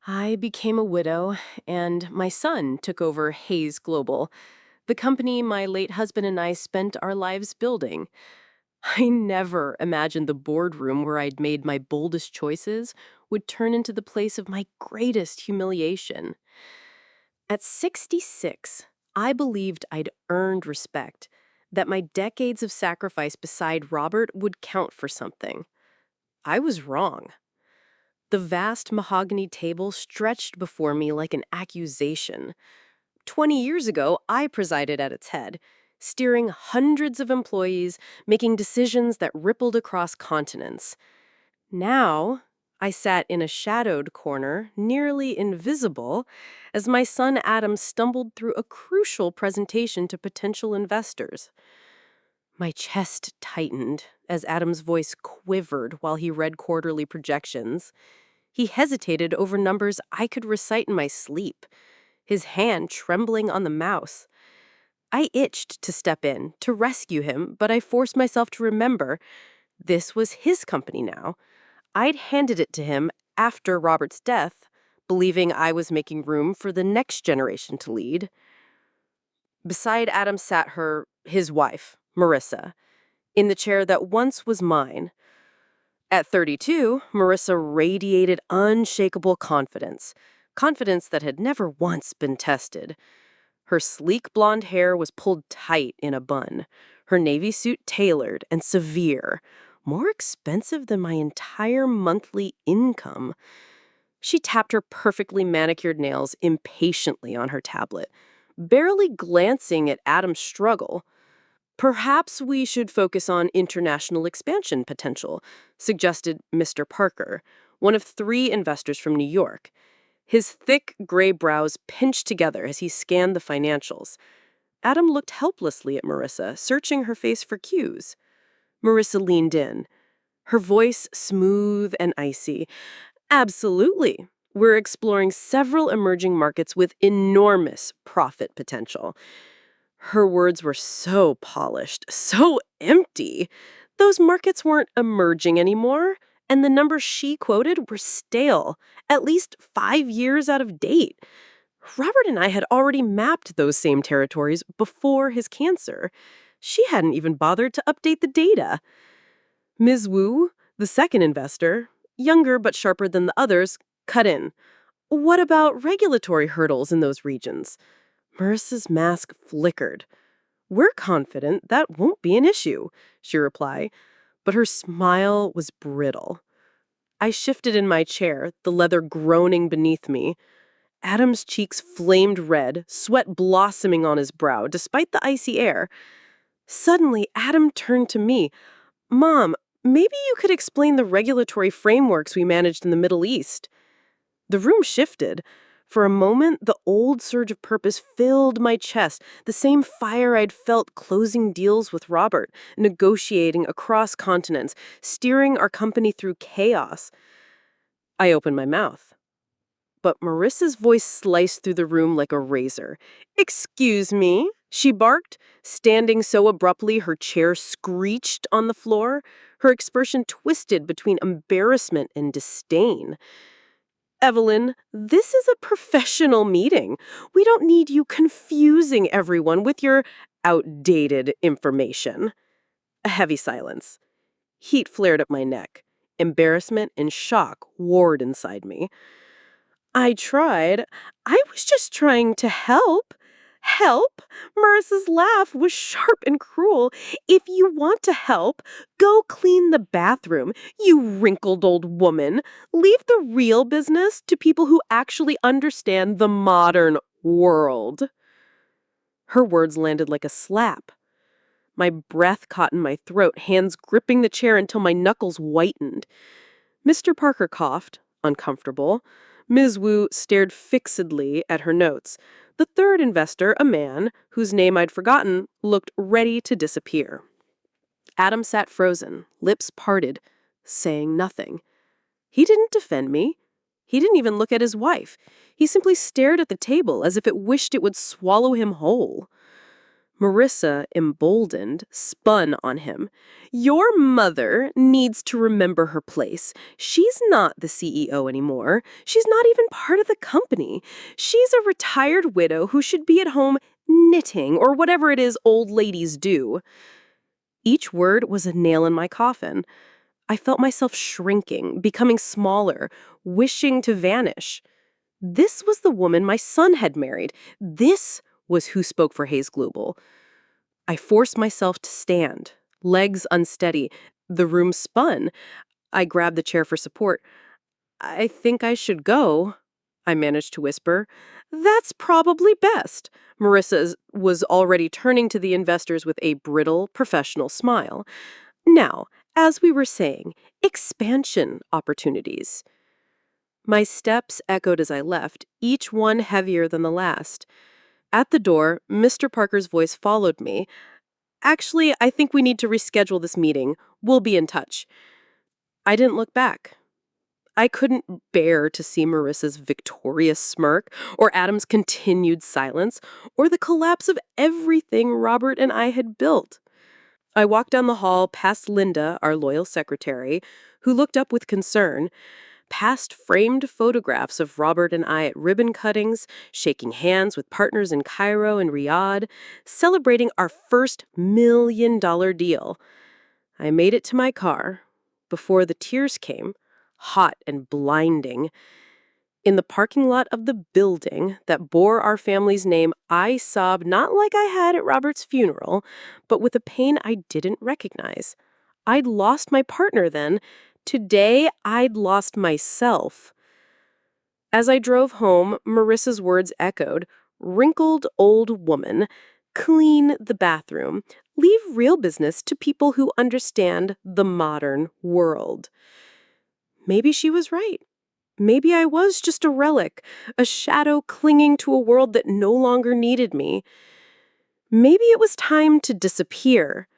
I became a widow, and my son took over Hayes Global, the company my late husband and I spent our lives building. I never imagined the boardroom where I'd made my boldest choices would turn into the place of my greatest humiliation. At 66, I believed I'd earned respect, that my decades of sacrifice beside Robert would count for something. I was wrong. The vast mahogany table stretched before me like an accusation. 20 years ago, I presided at its head, steering hundreds of employees, making decisions that rippled across continents. Now, I sat in a shadowed corner, nearly invisible, as my son Adam stumbled through a crucial presentation to potential investors. My chest tightened as Adam's voice quivered while he read quarterly projections. He hesitated over numbers I could recite in my sleep, his hand trembling on the mouse. I itched to step in, to rescue him, but I forced myself to remember this was his company now. I'd handed it to him after Robert's death, believing I was making room for the next generation to lead. Beside Adam sat his wife, Marissa, in the chair that once was mine. At 32, Marissa radiated unshakable confidence, confidence that had never once been tested. Her sleek blonde hair was pulled tight in a bun, her navy suit tailored and severe, more expensive than my entire monthly income. She tapped her perfectly manicured nails impatiently on her tablet, barely glancing at Adam's struggle. Perhaps we should focus on international expansion potential, suggested Mr. Parker, one of three investors from New York. His thick gray brows pinched together as he scanned the financials. Adam looked helplessly at Marissa, searching her face for cues. Marissa leaned in, her voice smooth and icy. Absolutely. We're exploring several emerging markets with enormous profit potential. Her words were so polished, so empty. Those markets weren't emerging anymore, and the numbers she quoted were stale, at least 5 years out of date. Robert and I had already mapped those same territories before his cancer. She hadn't even bothered to update the data. Ms. Wu, the second investor, younger but sharper than the others, cut in. What about regulatory hurdles in those regions? Marissa's mask flickered. We're confident that won't be an issue, she replied, but her smile was brittle. I shifted in my chair, the leather groaning beneath me. Adam's cheeks flamed red, sweat blossoming on his brow, despite the icy air. Suddenly, Adam turned to me. Mom, maybe you could explain the regulatory frameworks we managed in the Middle East. The room shifted. For a moment, the old surge of purpose filled my chest, the same fire I'd felt closing deals with Robert, negotiating across continents, steering our company through chaos. I opened my mouth. But Marissa's voice sliced through the room like a razor. Excuse me, she barked, standing so abruptly her chair screeched on the floor, her expression twisted between embarrassment and disdain. Evelyn, this is a professional meeting. We don't need you confusing everyone with your outdated information. A heavy silence. Heat flared up my neck. Embarrassment and shock warred inside me. I tried. I was just trying to help. Help? Marissa's laugh was sharp and cruel. If you want to help, go clean the bathroom, you wrinkled old woman. Leave the real business to people who actually understand the modern world. Her words landed like a slap. My breath caught in my throat, hands gripping the chair until my knuckles whitened. Mr. Parker coughed, uncomfortable. Ms. Wu stared fixedly at her notes. The third investor, a man, whose name I'd forgotten, looked ready to disappear. Adam sat frozen, lips parted, saying nothing. He didn't defend me. He didn't even look at his wife. He simply stared at the table as if it wished it would swallow him whole. Marissa, emboldened, spun on him. Your mother needs to remember her place. She's not the CEO anymore. She's not even part of the company. She's a retired widow who should be at home knitting or whatever it is old ladies do. Each word was a nail in my coffin. I felt myself shrinking, becoming smaller, wishing to vanish. This was the woman my son had married. This was who spoke for Hayes Global. I forced myself to stand, legs unsteady. The room spun. I grabbed the chair for support. I think I should go, I managed to whisper. That's probably best. Marissa was already turning to the investors with a brittle, professional smile. Now, as we were saying, expansion opportunities. My steps echoed as I left, each one heavier than the last. At the door, Mr. Parker's voice followed me. Actually, I think we need to reschedule this meeting. We'll be in touch. I didn't look back. I couldn't bear to see Marissa's victorious smirk, or Adam's continued silence, or the collapse of everything Robert and I had built. I walked down the hall past Linda, our loyal secretary, who looked up with concern, past framed photographs of Robert and I at ribbon cuttings, shaking hands with partners in Cairo and Riyadh, celebrating our first $1 million deal. I made it to my car before the tears came, hot and blinding. In the parking lot of the building that bore our family's name, I sobbed not like I had at Robert's funeral, but with a pain I didn't recognize. I'd lost my partner then. Today, I'd lost myself. As I drove home, Marissa's words echoed, wrinkled old woman, clean the bathroom, leave real business to people who understand the modern world. Maybe she was right. Maybe I was just a relic, a shadow clinging to a world that no longer needed me. Maybe it was time to disappear.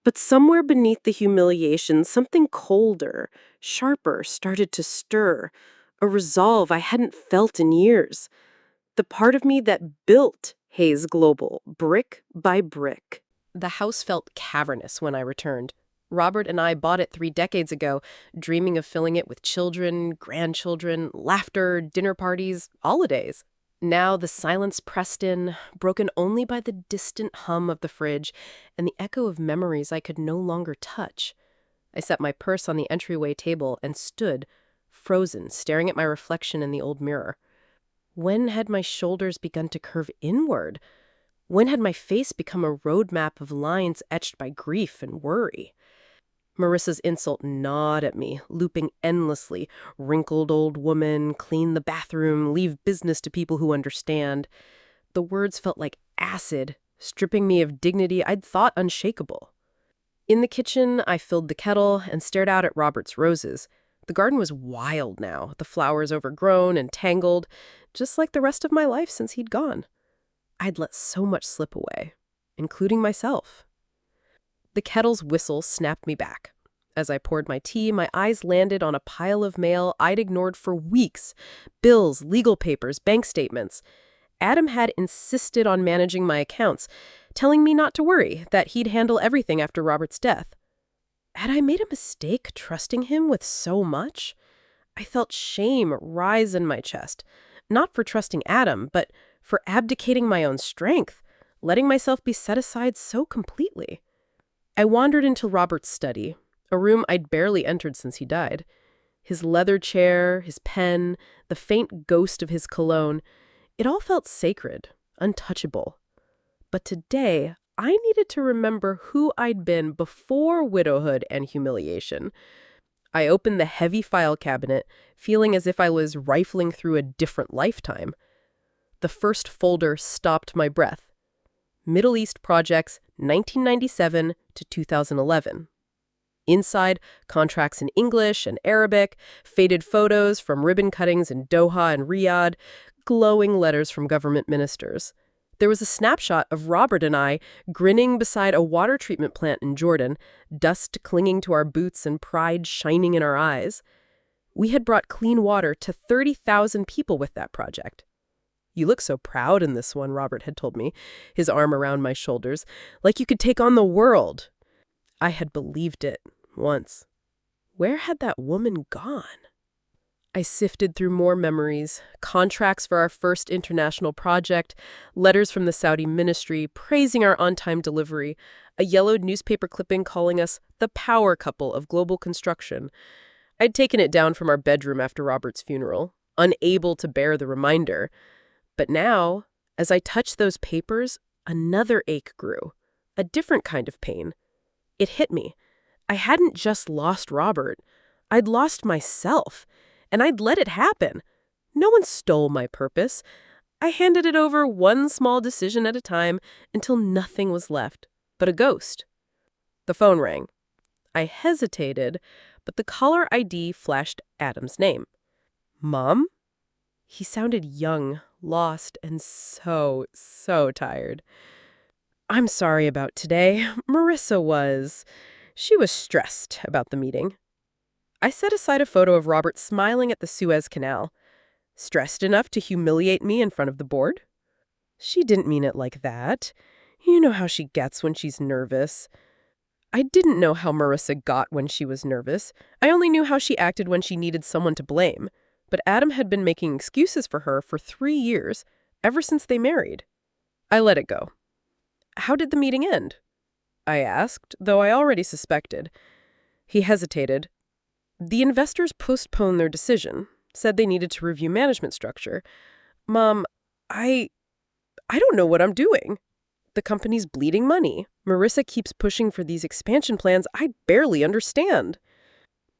But somewhere beneath the humiliation, something colder, sharper started to stir, a resolve I hadn't felt in years. The part of me that built Hayes Global, brick by brick. The house felt cavernous when I returned. Robert and I bought it 3 decades ago, dreaming of filling it with children, grandchildren, laughter, dinner parties, holidays. Now the silence pressed in, broken only by the distant hum of the fridge and the echo of memories I could no longer touch. I set my purse on the entryway table and stood, frozen, staring at my reflection in the old mirror. When had my shoulders begun to curve inward? When had my face become a roadmap of lines etched by grief and worry? Marissa's insult gnawed at me, looping endlessly. Wrinkled old woman, clean the bathroom, leave business to people who understand. The words felt like acid, stripping me of dignity I'd thought unshakable. In the kitchen, I filled the kettle and stared out at Robert's roses. The garden was wild now, the flowers overgrown and tangled, just like the rest of my life since he'd gone. I'd let so much slip away, including myself. The kettle's whistle snapped me back. As I poured my tea, my eyes landed on a pile of mail I'd ignored for weeks. Bills, legal papers, bank statements. Adam had insisted on managing my accounts, telling me not to worry, that he'd handle everything after Robert's death. Had I made a mistake trusting him with so much? I felt shame rise in my chest, not for trusting Adam, but for abdicating my own strength, letting myself be set aside so completely. I wandered into Robert's study, a room I'd barely entered since he died. His leather chair, his pen, the faint ghost of his cologne, it all felt sacred, untouchable. But today, I needed to remember who I'd been before widowhood and humiliation. I opened the heavy file cabinet, feeling as if I was rifling through a different lifetime. The first folder stopped my breath. Middle East Projects, 1997 to 2011. Inside, contracts in English and Arabic, faded photos from ribbon cuttings in Doha and Riyadh, glowing letters from government ministers. There was a snapshot of Robert and I grinning beside a water treatment plant in Jordan, dust clinging to our boots and pride shining in our eyes. We had brought clean water to 30,000 people with that project. "You look so proud in this one," Robert had told me, his arm around my shoulders, "like you could take on the world." I had believed it, once. Where had that woman gone? I sifted through more memories, contracts for our first international project, letters from the Saudi ministry praising our on-time delivery, a yellowed newspaper clipping calling us the power couple of global construction. I'd taken it down from our bedroom after Robert's funeral, unable to bear the reminder. But now, as I touched those papers, another ache grew, a different kind of pain. It hit me. I hadn't just lost Robert. I'd lost myself. And I'd let it happen. No one stole my purpose. I handed it over one small decision at a time until nothing was left but a ghost. The phone rang. I hesitated, but the caller ID flashed Adam's name. "Mom?" He sounded young, lost, and so tired. "I'm sorry about today. Marissa was. She was stressed about the meeting." I set aside a photo of Robert smiling at the Suez Canal. Stressed enough to humiliate me in front of the board? She didn't mean it like that. You know how she gets when she's nervous. I didn't know how Marissa got when she was nervous. I only knew how she acted when she needed someone to blame. But Adam had been making excuses for her for 3 years, ever since they married. I let it go. "How did the meeting end?" I asked, though I already suspected. He hesitated. "The investors postponed their decision, said they needed to review management structure. Mom, I don't know what I'm doing. The company's bleeding money. Marissa keeps pushing for these expansion plans I barely understand."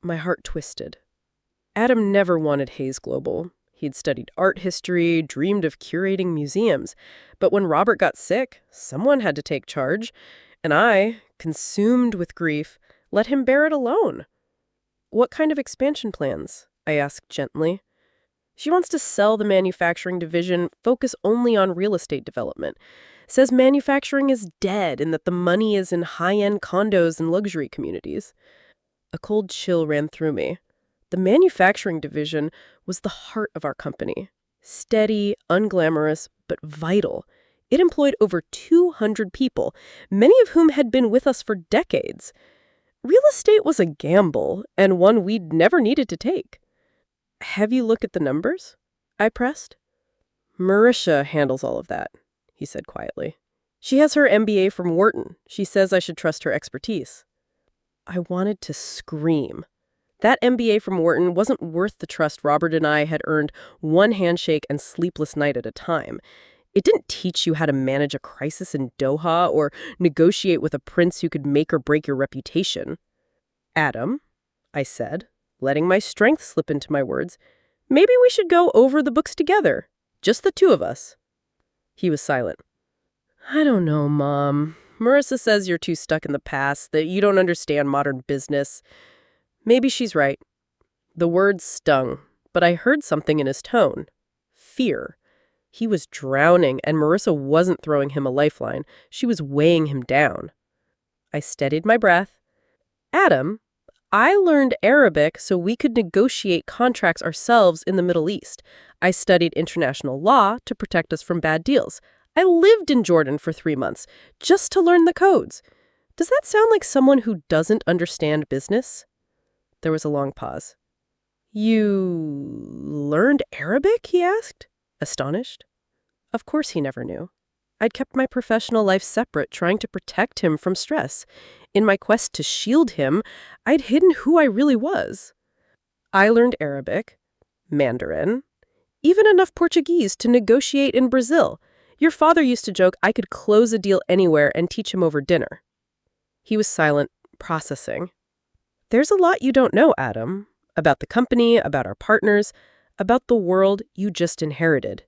My heart twisted. Adam never wanted Hayes Global. He'd studied art history, dreamed of curating museums. But when Robert got sick, someone had to take charge. And I, consumed with grief, let him bear it alone. "What kind of expansion plans?" I asked gently. "She wants to sell the manufacturing division, focus only on real estate development. Says manufacturing is dead and that the money is in high-end condos and luxury communities." A cold chill ran through me. The manufacturing division was the heart of our company. Steady, unglamorous, but vital. It employed over 200 people, many of whom had been with us for decades. Real estate was a gamble, and one we'd never needed to take. "Have you looked at the numbers?" I pressed. "Marissa handles all of that," he said quietly. "She has her MBA from Wharton. She says I should trust her expertise." I wanted to scream. That MBA from Wharton wasn't worth the trust Robert and I had earned one handshake and sleepless night at a time. It didn't teach you how to manage a crisis in Doha or negotiate with a prince who could make or break your reputation. "Adam," I said, letting my strength slip into my words, "maybe we should go over the books together. Just the two of us." He was silent. "I don't know, Mom. Marissa says you're too stuck in the past, that you don't understand modern business. Maybe she's right." The words stung, but I heard something in his tone. Fear. He was drowning, and Marissa wasn't throwing him a lifeline. She was weighing him down. I steadied my breath. "Adam, I learned Arabic so we could negotiate contracts ourselves in the Middle East. I studied international law to protect us from bad deals. I lived in Jordan for 3 months just to learn the codes. Does that sound like someone who doesn't understand business?" There was a long pause. "You learned Arabic?" he asked, astonished. Of course he never knew. I'd kept my professional life separate, trying to protect him from stress. In my quest to shield him, I'd hidden who I really was. "I learned Arabic, Mandarin, even enough Portuguese to negotiate in Brazil. Your father used to joke I could close a deal anywhere and teach him over dinner." He was silent, processing. "There's a lot you don't know, Adam, about the company, about our partners, about the world you just inherited."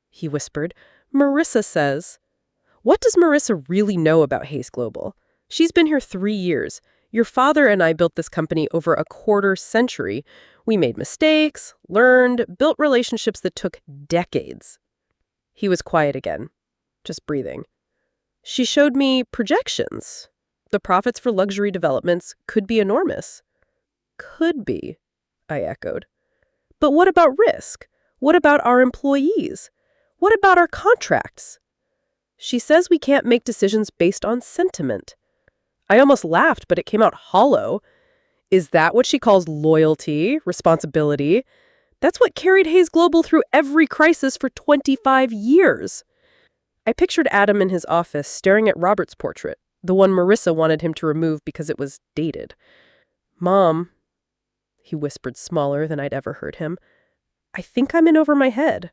He whispered, "Marissa says." "What does Marissa really know about Hayes Global? She's been here 3 years. Your father and I built this company over a quarter century. We made mistakes, learned, built relationships that took decades." He was quiet again, just breathing. "She showed me projections. The profits for luxury developments could be enormous." "Could be," I echoed. "But what about risk? What about our employees? What about our contracts? She says we can't make decisions based on sentiment. I almost laughed, but it came out hollow. Is that what she calls loyalty, responsibility? That's what carried Hayes Global through every crisis for 25 years. I pictured Adam in his office staring at Robert's portrait, the one Marissa wanted him to remove because it was dated. "Mom," he whispered smaller than I'd ever heard him, "I think I'm in over my head."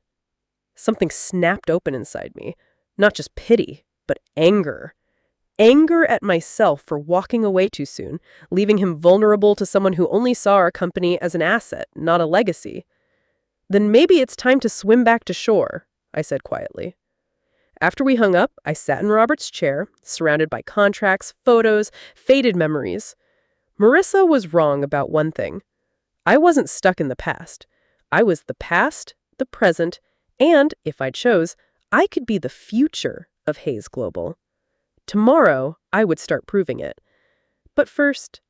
Something snapped open inside me. Not just pity, but anger. Anger at myself for walking away too soon, leaving him vulnerable to someone who only saw our company as an asset, not a legacy. "Then maybe it's time to swim back to shore," I said quietly. After we hung up, I sat in Robert's chair, surrounded by contracts, photos, faded memories. Marissa was wrong about one thing. I wasn't stuck in the past. I was the past, the present, and, if I chose, I could be the future of Hayes Global. Tomorrow, I would start proving it. But first,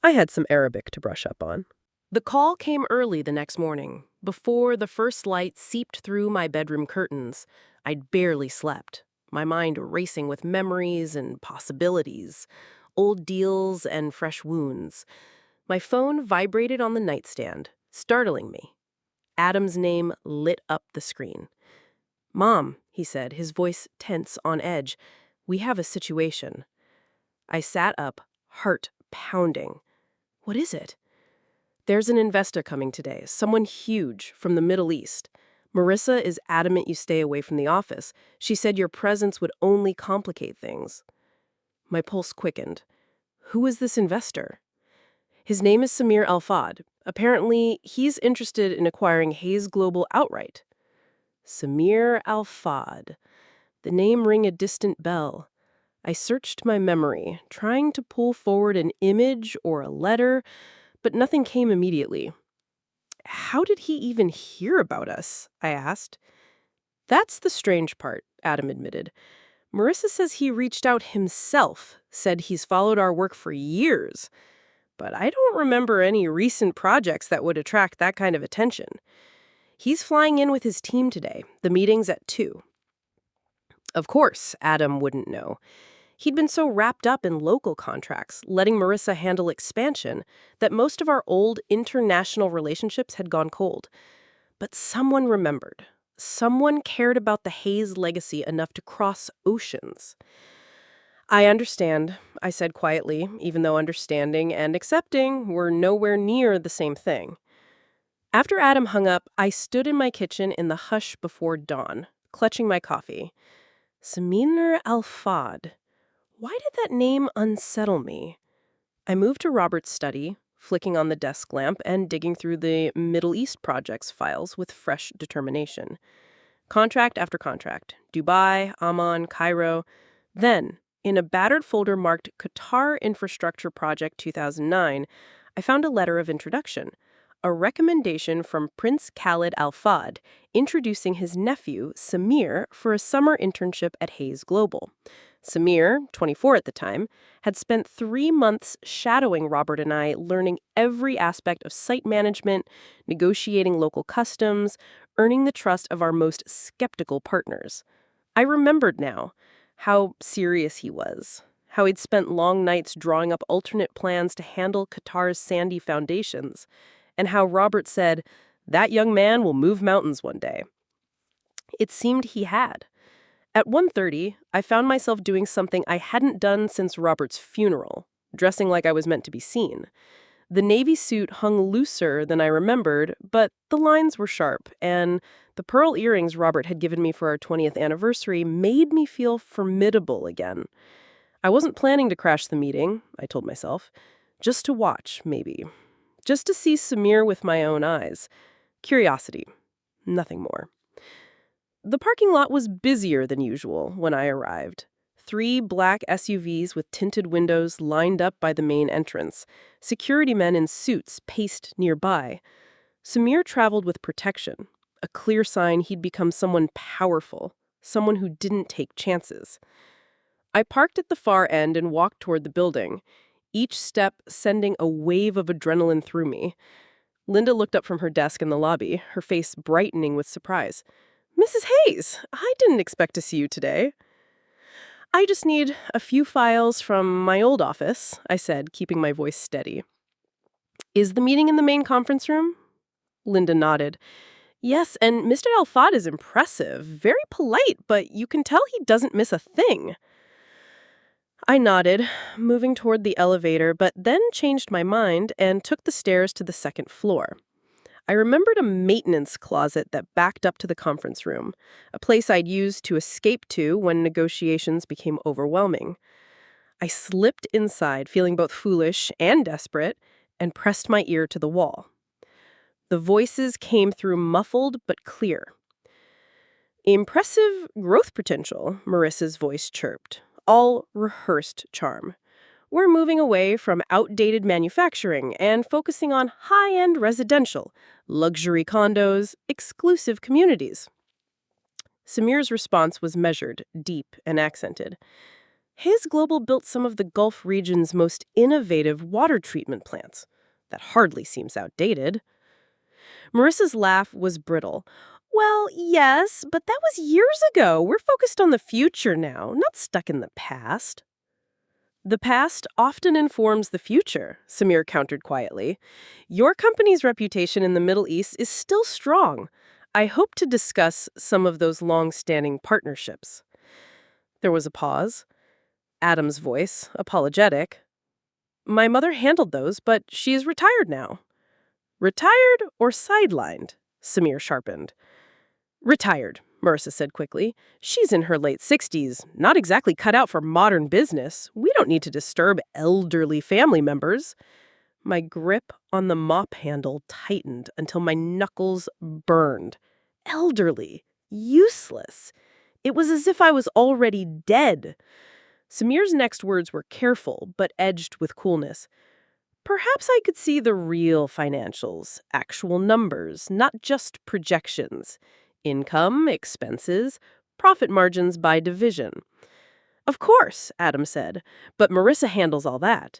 I had some Arabic to brush up on. The call came early the next morning, before the first light seeped through my bedroom curtains. I'd barely slept, my mind racing with memories and possibilities, old deals and fresh wounds. My phone vibrated on the nightstand, startling me. Adam's name lit up the screen. "Mom," he said, his voice tense on edge, "we have a situation." I sat up, heart pounding. "What is it?" "There's an investor coming today, someone huge from the Middle East. Marissa is adamant you stay away from the office. She said your presence would only complicate things." My pulse quickened. "Who is this investor?" "His name is Samir Al-Fad. Apparently, he's interested in acquiring Hayes Global outright." Samir Al-Fad. The name rang a distant bell. I searched my memory, trying to pull forward an image or a letter, but nothing came immediately. "How did he even hear about us?" I asked. "That's the strange part," Adam admitted. "Marissa says he reached out himself, said he's followed our work for years. But I don't remember any recent projects that would attract that kind of attention. He's flying in with his team today. The meeting's at 2. Of course, Adam wouldn't know. He'd been so wrapped up in local contracts, letting Marissa handle expansion, that most of our old international relationships had gone cold. But someone remembered. Someone cared about the Hayes legacy enough to cross oceans. "I understand," I said quietly, even though understanding and accepting were nowhere near the same thing. After Adam hung up, I stood in my kitchen in the hush before dawn, clutching my coffee. Samir Al-Fad. Why did that name unsettle me? I moved to Robert's study, flicking on the desk lamp and digging through the Middle East projects files with fresh determination. Contract after contract. Dubai, Amman, Cairo. Then, in a battered folder marked Qatar Infrastructure Project 2009, I found a letter of introduction. A recommendation from Prince Khalid Al Fad, introducing his nephew, Samir, for a summer internship at Hayes Global. Samir, 24 at the time, had spent 3 months shadowing Robert and I, learning every aspect of site management, negotiating local customs, earning the trust of our most skeptical partners. I remembered now how serious he was, how he'd spent long nights drawing up alternate plans to handle Qatar's sandy foundations, and how Robert said, "That young man will move mountains one day." It seemed he had. At 1:30, I found myself doing something I hadn't done since Robert's funeral, dressing like I was meant to be seen. The navy suit hung looser than I remembered, but the lines were sharp, and the pearl earrings Robert had given me for our 20th anniversary made me feel formidable again. I wasn't planning to crash the meeting, I told myself. Just to watch, maybe. Just to see Samir with my own eyes. Curiosity. Nothing more. The parking lot was busier than usual when I arrived. 3 black SUVs with tinted windows lined up by the main entrance. Security men in suits paced nearby. Samir traveled with protection, a clear sign he'd become someone powerful, someone who didn't take chances. I parked at the far end and walked toward the building, each step sending a wave of adrenaline through me. Linda looked up from her desk in the lobby, her face brightening with surprise. Mrs. Hayes, I didn't expect to see you today. I just need a few files from my old office, I said, keeping my voice steady. Is the meeting in the main conference room? Linda nodded. Yes, and Mr. Alfad is impressive, very polite, but you can tell he doesn't miss a thing. I nodded, moving toward the elevator, but then changed my mind and took the stairs to the second floor. I remembered a maintenance closet that backed up to the conference room, a place I'd used to escape to when negotiations became overwhelming. I slipped inside, feeling both foolish and desperate, and pressed my ear to the wall. The voices came through muffled but clear. Impressive growth potential, Marissa's voice chirped, all rehearsed charm. We're moving away from outdated manufacturing and focusing on high-end residential, luxury condos, exclusive communities. Samir's response was measured, deep, and accented. His Global built some of the Gulf region's most innovative water treatment plants. That hardly seems outdated. Marissa's laugh was brittle. Well, yes, but that was years ago. We're focused on the future now, not stuck in the past. The past often informs the future, Samir countered quietly. Your company's reputation in the Middle East is still strong. I hope to discuss some of those long-standing partnerships. There was a pause. Adam's voice, apologetic. My mother handled those, but she is retired now. Retired or sidelined? Samir sharpened. Retired, Marissa said quickly. She's in her late 60s, not exactly cut out for modern business. We don't need to disturb elderly family members. My grip on the mop handle tightened until my knuckles burned. Elderly. Useless. It was as if I was already dead. Samir's next words were careful, but edged with coolness. Perhaps I could see the real financials, actual numbers, not just projections. Income, expenses, profit margins by division. Of course, Adam said, but Marissa handles all that.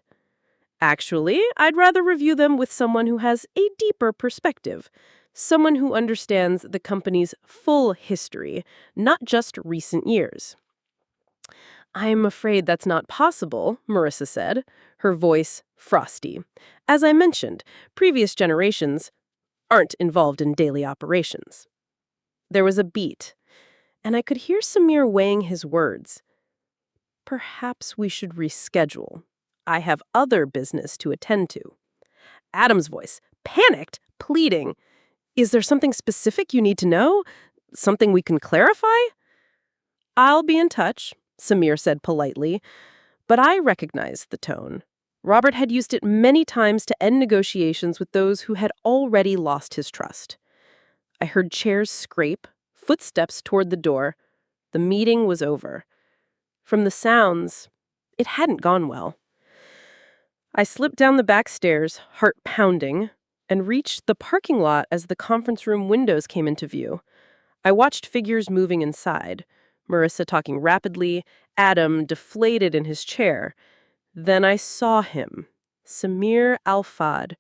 Actually, I'd rather review them with someone who has a deeper perspective, someone who understands the company's full history, not just recent years. I'm afraid that's not possible, Marissa said, her voice frosty. As I mentioned, previous generations aren't involved in daily operations. There was a beat, and I could hear Samir weighing his words. Perhaps we should reschedule. I have other business to attend to. Adam's voice, panicked, pleading. Is there something specific you need to know? Something we can clarify? I'll be in touch, Samir said politely, but I recognized the tone. Robert had used it many times to end negotiations with those who had already lost his trust. I heard chairs scrape, footsteps toward the door. The meeting was over. From the sounds, it hadn't gone well. I slipped down the back stairs, heart pounding, and reached the parking lot as the conference room windows came into view. I watched figures moving inside, Marissa talking rapidly, Adam deflated in his chair. Then I saw him, Samir Alfad,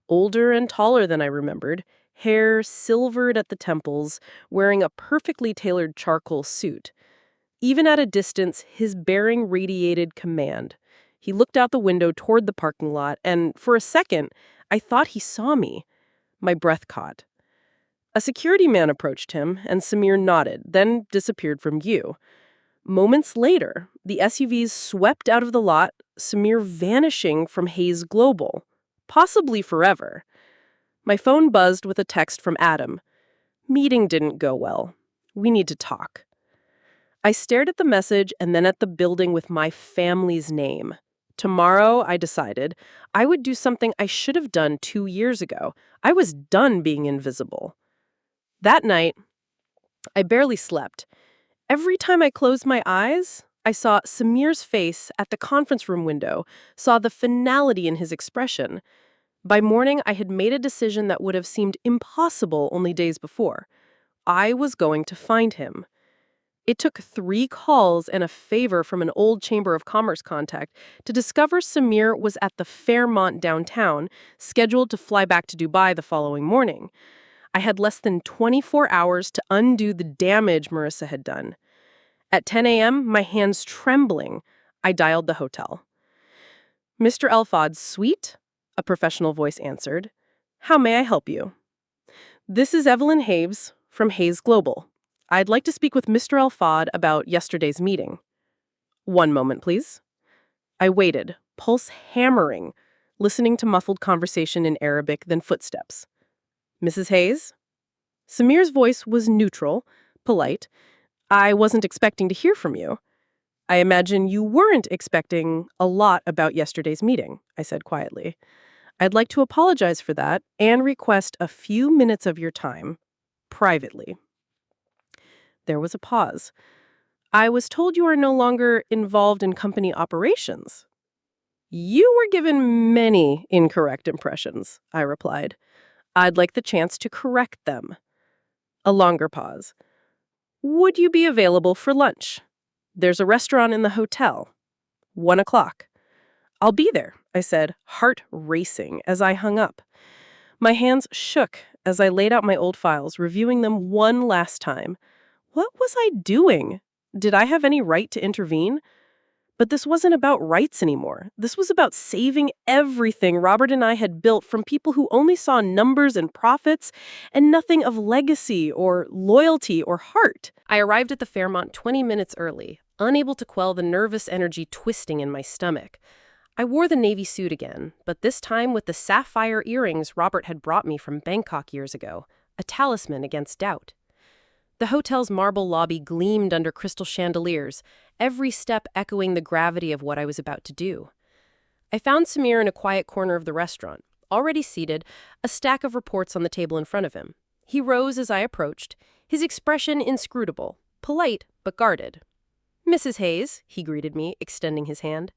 older and taller than I remembered, hair silvered at the temples, wearing a perfectly tailored charcoal suit. Even at a distance, his bearing radiated command. He looked out the window toward the parking lot, and for a second, I thought he saw me. My breath caught. A security man approached him, and Samir nodded, then disappeared from view. Moments later, the SUVs swept out of the lot, Samir vanishing from Hayes Global, possibly forever. My phone buzzed with a text from Adam. Meeting didn't go well. We need to talk. I stared at the message and then at the building with my family's name. Tomorrow, I decided, I would do something I should have done 2 years ago. I was done being invisible. That night, I barely slept. Every time I closed my eyes, I saw Samir's face at the conference room window, saw the finality in his expression. By morning, I had made a decision that would have seemed impossible only days before. I was going to find him. It took 3 calls and a favor from an old Chamber of Commerce contact to discover Samir was at the Fairmont downtown, scheduled to fly back to Dubai the following morning. I had less than 24 hours to undo the damage Marissa had done. At 10 a.m., my hands trembling, I dialed the hotel. Mr. Elfod's suite? A professional voice answered. How may I help you? This is Evelyn Hayes from Hayes Global. I'd like to speak with Mr. Elfod about yesterday's meeting. One moment, please. I waited, pulse hammering, listening to muffled conversation in Arabic, then footsteps. Mrs. Hayes? Samir's voice was neutral, polite. I wasn't expecting to hear from you. I imagine you weren't expecting a lot about yesterday's meeting, I said quietly. I'd like to apologize for that and request a few minutes of your time, privately. There was a pause. I was told you are no longer involved in company operations. You were given many incorrect impressions, I replied. I'd like the chance to correct them. A longer pause. Would you be available for lunch? There's a restaurant in the hotel. 1 o'clock. I'll be there, I said, heart racing as I hung up. My hands shook as I laid out my old files, reviewing them one last time. What was I doing? Did I have any right to intervene? But this wasn't about rights anymore. This was about saving everything Robert and I had built from people who only saw numbers and profits and nothing of legacy or loyalty or heart. I arrived at the Fairmont 20 minutes early, unable to quell the nervous energy twisting in my stomach. I wore the navy suit again, but this time with the sapphire earrings Robert had brought me from Bangkok years ago, a talisman against doubt. The hotel's marble lobby gleamed under crystal chandeliers, every step echoing the gravity of what I was about to do. I found Samir in a quiet corner of the restaurant, already seated, a stack of reports on the table in front of him. He rose as I approached, his expression inscrutable, polite but guarded. Mrs. Hayes, he greeted me, extending his hand.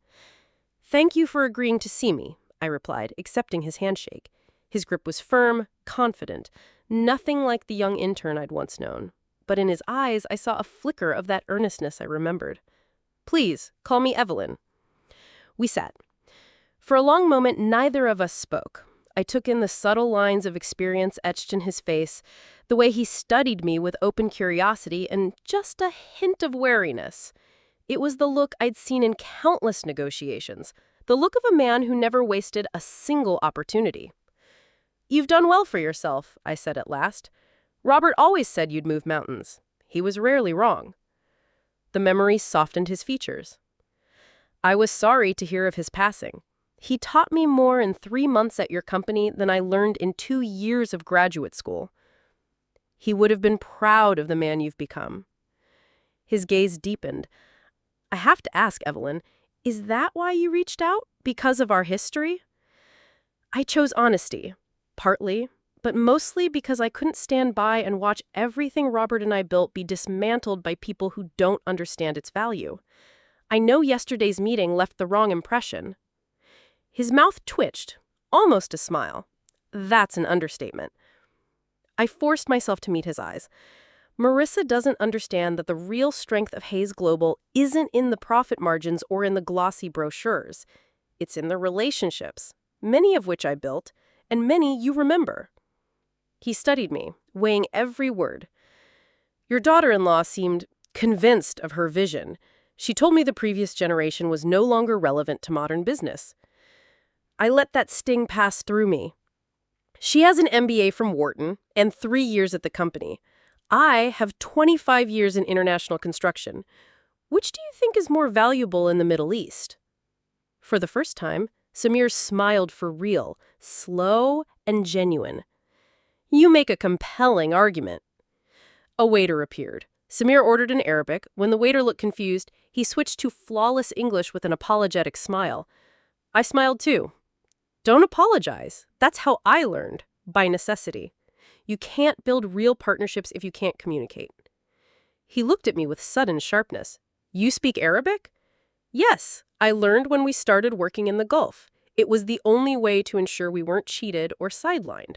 Thank you for agreeing to see me, I replied, accepting his handshake. His grip was firm, confident, nothing like the young intern I'd once known. But in his eyes, I saw a flicker of that earnestness I remembered. Please, call me Evelyn. We sat. For a long moment, neither of us spoke. I took in the subtle lines of experience etched in his face, the way he studied me with open curiosity and just a hint of wariness. It was the look I'd seen in countless negotiations, the look of a man who never wasted a single opportunity. You've done well for yourself, I said at last. Robert always said you'd move mountains. He was rarely wrong. The memory softened his features. I was sorry to hear of his passing. He taught me more in 3 months at your company than I learned in 2 years of graduate school. He would have been proud of the man you've become. His gaze deepened. I have to ask, Evelyn, is that why you reached out? Because of our history? I chose honesty, partly, but mostly because I couldn't stand by and watch everything Robert and I built be dismantled by people who don't understand its value. I know yesterday's meeting left the wrong impression. His mouth twitched, almost a smile. That's an understatement. I forced myself to meet his eyes. Marissa doesn't understand that the real strength of Hayes Global isn't in the profit margins or in the glossy brochures. It's in the relationships, many of which I built, and many you remember. He studied me, weighing every word. Your daughter-in-law seemed convinced of her vision. She told me the previous generation was no longer relevant to modern business. I let that sting pass through me. She has an MBA from Wharton and 3 years at the company. I have 25 years in international construction. Which do you think is more valuable in the Middle East? For the first time, Samir smiled for real, slow and genuine. You make a compelling argument. A waiter appeared. Samir ordered in Arabic. When the waiter looked confused, he switched to flawless English with an apologetic smile. I smiled too. Don't apologize. That's how I learned, by necessity. You can't build real partnerships if you can't communicate. He looked at me with sudden sharpness. You speak Arabic? Yes, I learned when we started working in the Gulf. It was the only way to ensure we weren't cheated or sidelined.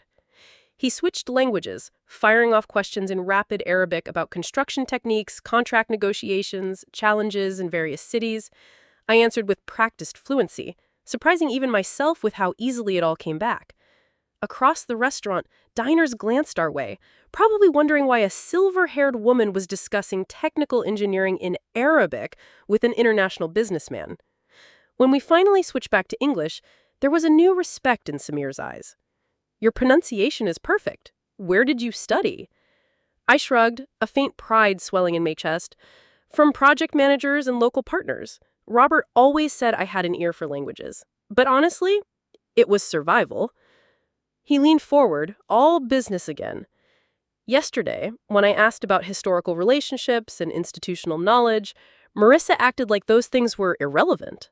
He switched languages, firing off questions in rapid Arabic about construction techniques, contract negotiations, challenges in various cities. I answered with practiced fluency, surprising even myself with how easily it all came back. Across the restaurant, diners glanced our way, probably wondering why a silver-haired woman was discussing technical engineering in Arabic with an international businessman. When we finally switched back to English, there was a new respect in Samir's eyes. "Your pronunciation is perfect. Where did you study?" I shrugged, a faint pride swelling in my chest. "From project managers and local partners. Robert always said I had an ear for languages. But honestly, it was survival." He leaned forward, all business again. "Yesterday, when I asked about historical relationships and institutional knowledge, Marissa acted like those things were irrelevant.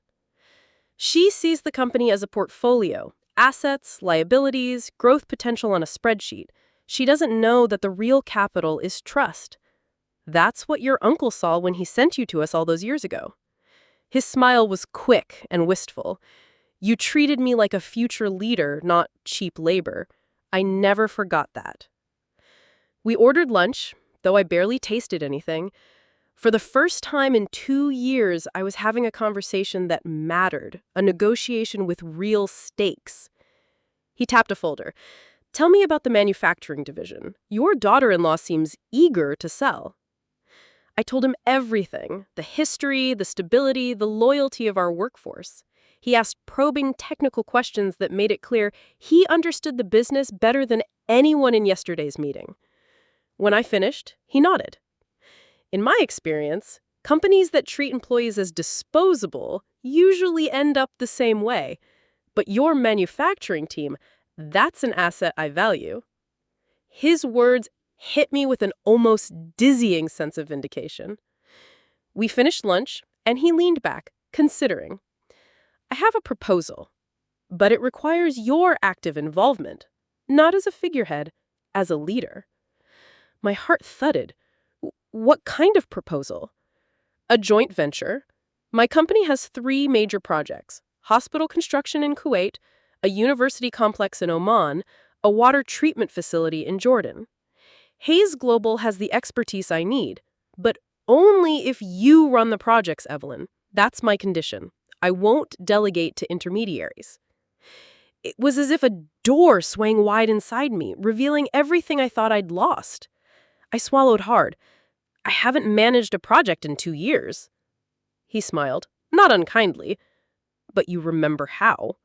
She sees the company as a portfolio, assets, liabilities, growth potential on a spreadsheet. She doesn't know that the real capital is trust. That's what your uncle saw when he sent you to us all those years ago." His smile was quick and wistful. "You treated me like a future leader, not cheap labor. I never forgot that." We ordered lunch, though I barely tasted anything. For the first time in 2 years, I was having a conversation that mattered, a negotiation with real stakes. He tapped a folder. "Tell me about the manufacturing division. Your daughter-in-law seems eager to sell." I told him everything, the history, the stability, the loyalty of our workforce. He asked probing technical questions that made it clear he understood the business better than anyone in yesterday's meeting. When I finished, he nodded. "In my experience, companies that treat employees as disposable usually end up the same way. But your manufacturing team, that's an asset I value." His words hit me with an almost dizzying sense of vindication. We finished lunch, and he leaned back, considering. "I have a proposal, but it requires your active involvement, not as a figurehead, as a leader." My heart thudded. What kind of proposal?" "A joint venture. My company has 3 major projects: hospital construction in Kuwait, a university complex in Oman, a water treatment facility in Jordan. Hayes Global has the expertise I need, but only if you run the projects, Evelyn. That's my condition. I won't delegate to intermediaries." It was as if a door swang wide inside me, revealing everything I thought I'd lost. I swallowed hard. "I haven't managed a project in 2 years." He smiled, not unkindly. "But you remember how?"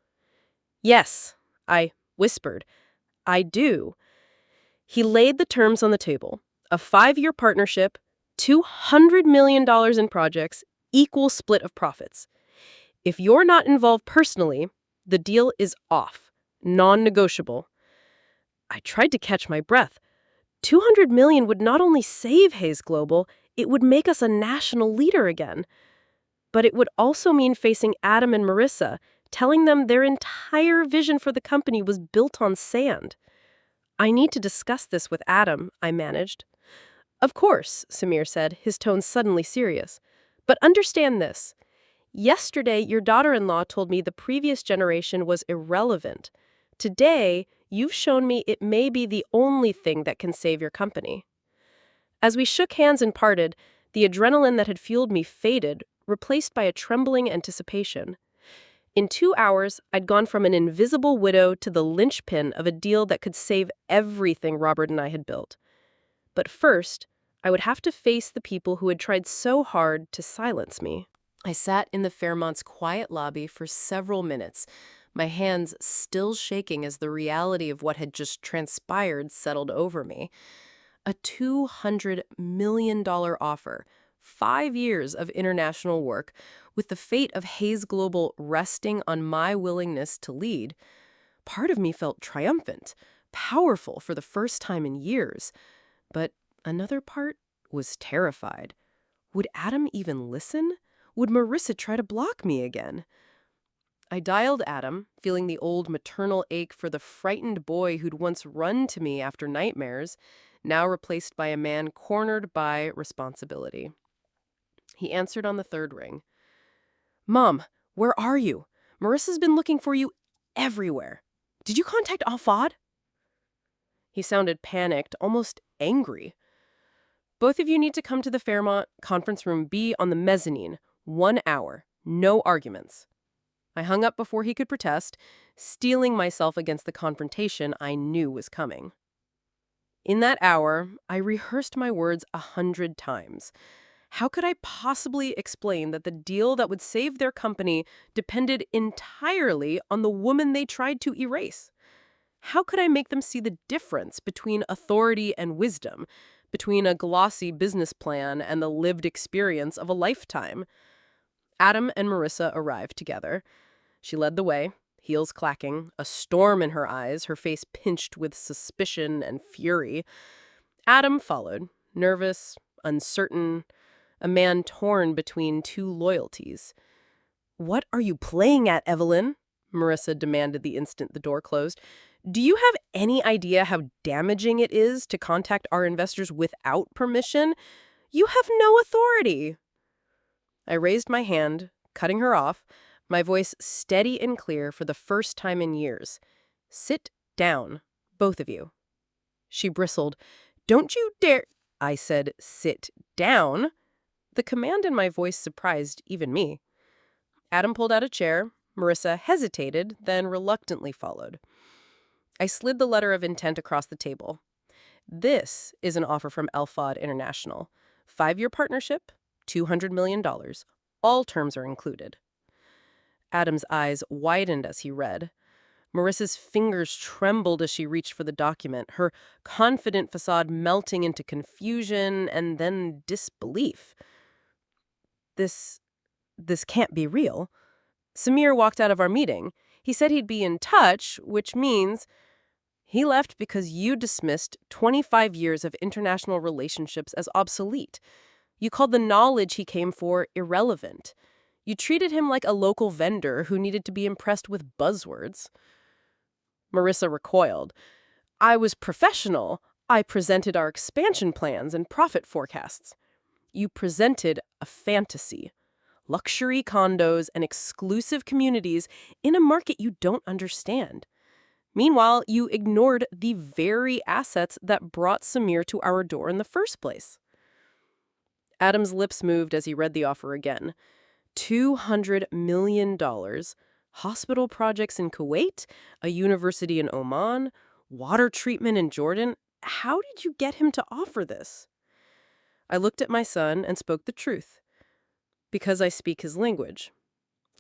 "Yes," I whispered. "I do." He laid the terms on the table. A 5-year partnership, $200 million in projects, equal split of profits. If you're not involved personally, the deal is off. Non-negotiable. I tried to catch my breath. $200 million would not only save Hayes Global, it would make us a national leader again. But it would also mean facing Adam and Marissa, telling them their entire vision for the company was built on sand. "I need to discuss this with Adam," I managed. "Of course," Samir said, his tone suddenly serious. "But understand this. Yesterday, your daughter-in-law told me the previous generation was irrelevant. Today, you've shown me it may be the only thing that can save your company." As we shook hands and parted, the adrenaline that had fueled me faded, replaced by a trembling anticipation. In 2 hours, I'd gone from an invisible widow to the linchpin of a deal that could save everything Robert and I had built. But first, I would have to face the people who had tried so hard to silence me. I sat in the Fairmont's quiet lobby for several minutes, my hands still shaking as the reality of what had just transpired settled over me. A $200 million offer, 5 years of international work, with the fate of Hayes Global resting on my willingness to lead. Part of me felt triumphant, powerful for the first time in years. But another part was terrified. Would Adam even listen? Would Marissa try to block me again? I dialed Adam, feeling the old maternal ache for the frightened boy who'd once run to me after nightmares, now replaced by a man cornered by responsibility. He answered on the 3rd ring. "Mom, where are you? Marissa's been looking for you everywhere. Did you contact Al-Fad?" He sounded panicked, almost angry. "Both of you need to come to the Fairmont, conference room B on the mezzanine. 1 hour. No arguments." I hung up before he could protest, steeling myself against the confrontation I knew was coming. In that hour, I rehearsed my words 100 times. How could I possibly explain that the deal that would save their company depended entirely on the woman they tried to erase? How could I make them see the difference between authority and wisdom, between a glossy business plan and the lived experience of a lifetime? Adam and Marissa arrived together. She led the way, heels clacking, a storm in her eyes, her face pinched with suspicion and fury. Adam followed, nervous, uncertain, a man torn between two loyalties. "What are you playing at, Evelyn?" Marissa demanded the instant the door closed. "Do you have any idea how damaging it is to contact our investors without permission? You have no authority." I raised my hand, cutting her off, my voice steady and clear for the first time in years. "Sit down, both of you." She bristled. "Don't you dare—" I said, "Sit down." The command in my voice surprised even me. Adam pulled out a chair. Marissa hesitated, then reluctantly followed. I slid the letter of intent across the table. "This is an offer from Elfod International. 5-year partnership, $200 million. All terms are included." Adam's eyes widened as he read. Marissa's fingers trembled as she reached for the document, her confident facade melting into confusion and then disbelief. This can't be real. Samir walked out of our meeting. He said he'd be in touch, which means he left because you dismissed 25 years of international relationships as obsolete. You called the knowledge he came for irrelevant. You treated him like a local vendor who needed to be impressed with buzzwords. Marissa recoiled. "I was professional. I presented our expansion plans and profit forecasts." "You presented a fantasy. Luxury condos and exclusive communities in a market you don't understand. Meanwhile, you ignored the very assets that brought Samir to our door in the first place." Adam's lips moved as he read the offer again. $200 million, hospital projects in Kuwait, a university in Oman, water treatment in Jordan. How did you get him to offer this? I looked at my son and spoke the truth. Because I speak his language,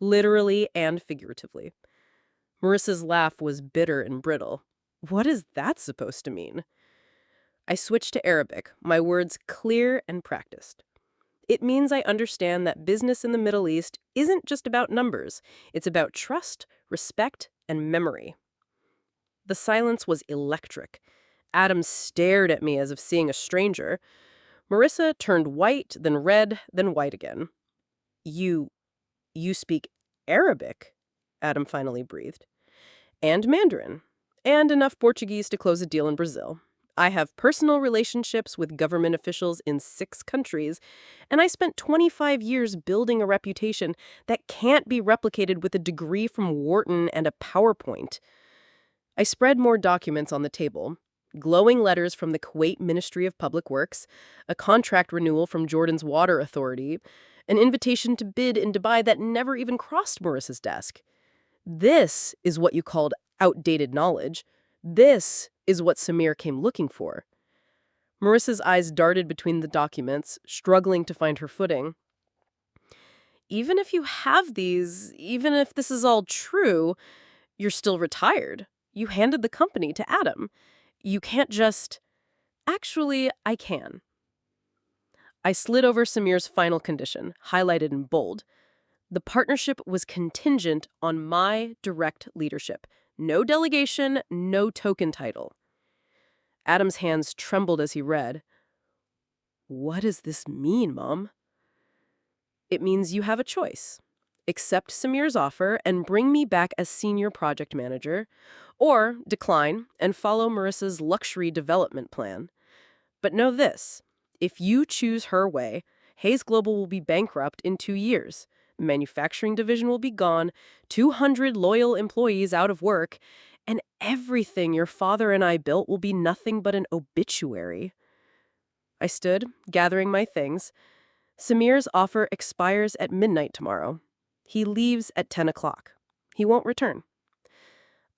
literally and figuratively. Marissa's laugh was bitter and brittle. "What is that supposed to mean?" I switched to Arabic, my words clear and practiced. "It means I understand that business in the Middle East isn't just about numbers. It's about trust, respect, and memory." The silence was electric. Adam stared at me as if seeing a stranger. Marissa turned white, then red, then white again. You speak Arabic?" Adam finally breathed. "And Mandarin. And enough Portuguese to close a deal in Brazil. I have personal relationships with government officials in 6 countries, and I spent 25 years building a reputation that can't be replicated with a degree from Wharton and a PowerPoint." I spread more documents on the table. Glowing letters from the Kuwait Ministry of Public Works, a contract renewal from Jordan's Water Authority, an invitation to bid in Dubai that never even crossed Marissa's desk. This is what you called outdated knowledge. This is what Samir came looking for. Marissa's eyes darted between the documents, struggling to find her footing. "Even if you have these, even if this is all true, you're still retired. You handed the company to Adam. You can't just—" "Actually, I can." I slid over Samir's final condition, highlighted in bold. The partnership was contingent on my direct leadership. No delegation, no token title. Adam's hands trembled as he read. "What does this mean, Mom?" "It means you have a choice. Accept Samir's offer and bring me back as senior project manager, or decline and follow Marissa's luxury development plan. But know this, if you choose her way, Hayes Global will be bankrupt in 2 years. Manufacturing division will be gone, 200 loyal employees out of work, and everything your father and I built will be nothing but an obituary." I stood, gathering my things. "Samir's offer expires at midnight tomorrow. He leaves at 10 o'clock. He won't return.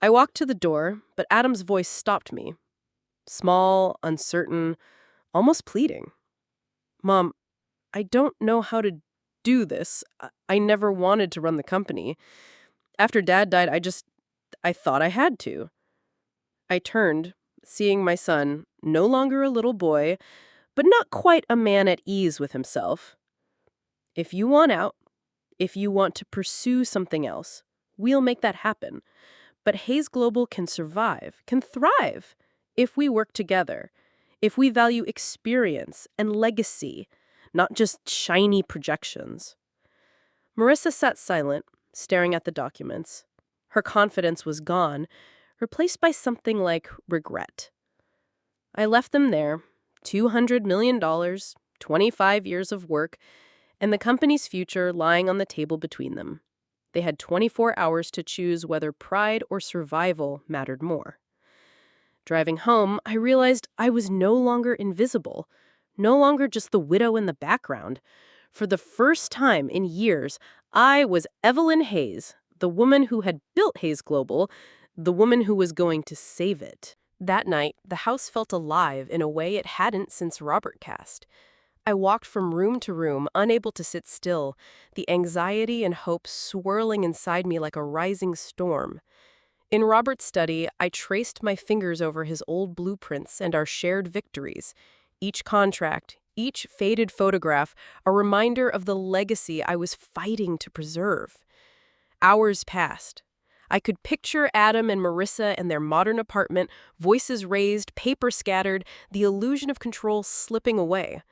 I walked to the door, but Adam's voice stopped me. Small, uncertain, almost pleading. Mom, I don't know how to do this. I never wanted to run the company. After Dad died, I thought I had to. I turned, seeing my son, no longer a little boy, but not quite a man at ease with himself. If you want out, if you want to pursue something else, we'll make that happen. But Hayes Global can survive, can thrive, if we work together, if we value experience and legacy, not just shiny projections. Marissa sat silent, staring at the documents. Her confidence was gone, replaced by something like regret. I left them there, $200 million, 25 years of work, and the company's future lying on the table between them. They had 24 hours to choose whether pride or survival mattered more. Driving home, I realized I was no longer invisible, no longer just the widow in the background. For the first time in years, I was Evelyn Hayes, the woman who had built Hayes Global, the woman who was going to save it. That night, the house felt alive in a way it hadn't since Robert cast. I walked from room to room, unable to sit still, the anxiety and hope swirling inside me like a rising storm. In Robert's study, I traced my fingers over his old blueprints and our shared victories. Each contract, each faded photograph, a reminder of the legacy I was fighting to preserve. Hours passed. I could picture Adam and Marissa in their modern apartment, voices raised, paper scattered, the illusion of control slipping away.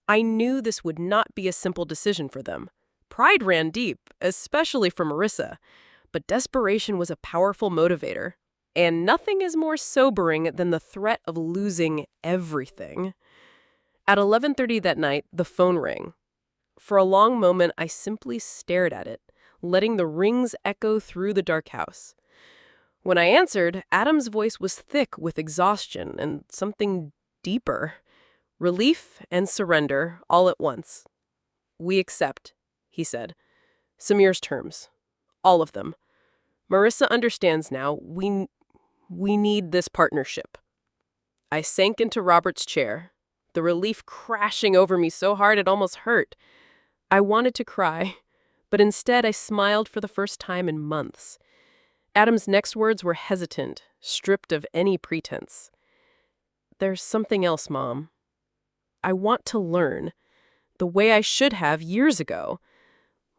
I knew this would not be a simple decision for them. Pride ran deep, especially for Marissa, but desperation was a powerful motivator. And nothing is more sobering than the threat of losing everything. At 11:30 that night, the phone rang. For a long moment, I simply stared at it, letting the rings echo through the dark house. When I answered, Adam's voice was thick with exhaustion and something deeper. Relief and surrender all at once. "We accept," he said. "Samir's terms. All of them. Marissa understands now. We need this partnership." I sank into Robert's chair, the relief crashing over me so hard it almost hurt. I wanted to cry, but instead I smiled for the first time in months. Adam's next words were hesitant, stripped of any pretense. "There's something else, Mom. I want to learn, the way I should have years ago.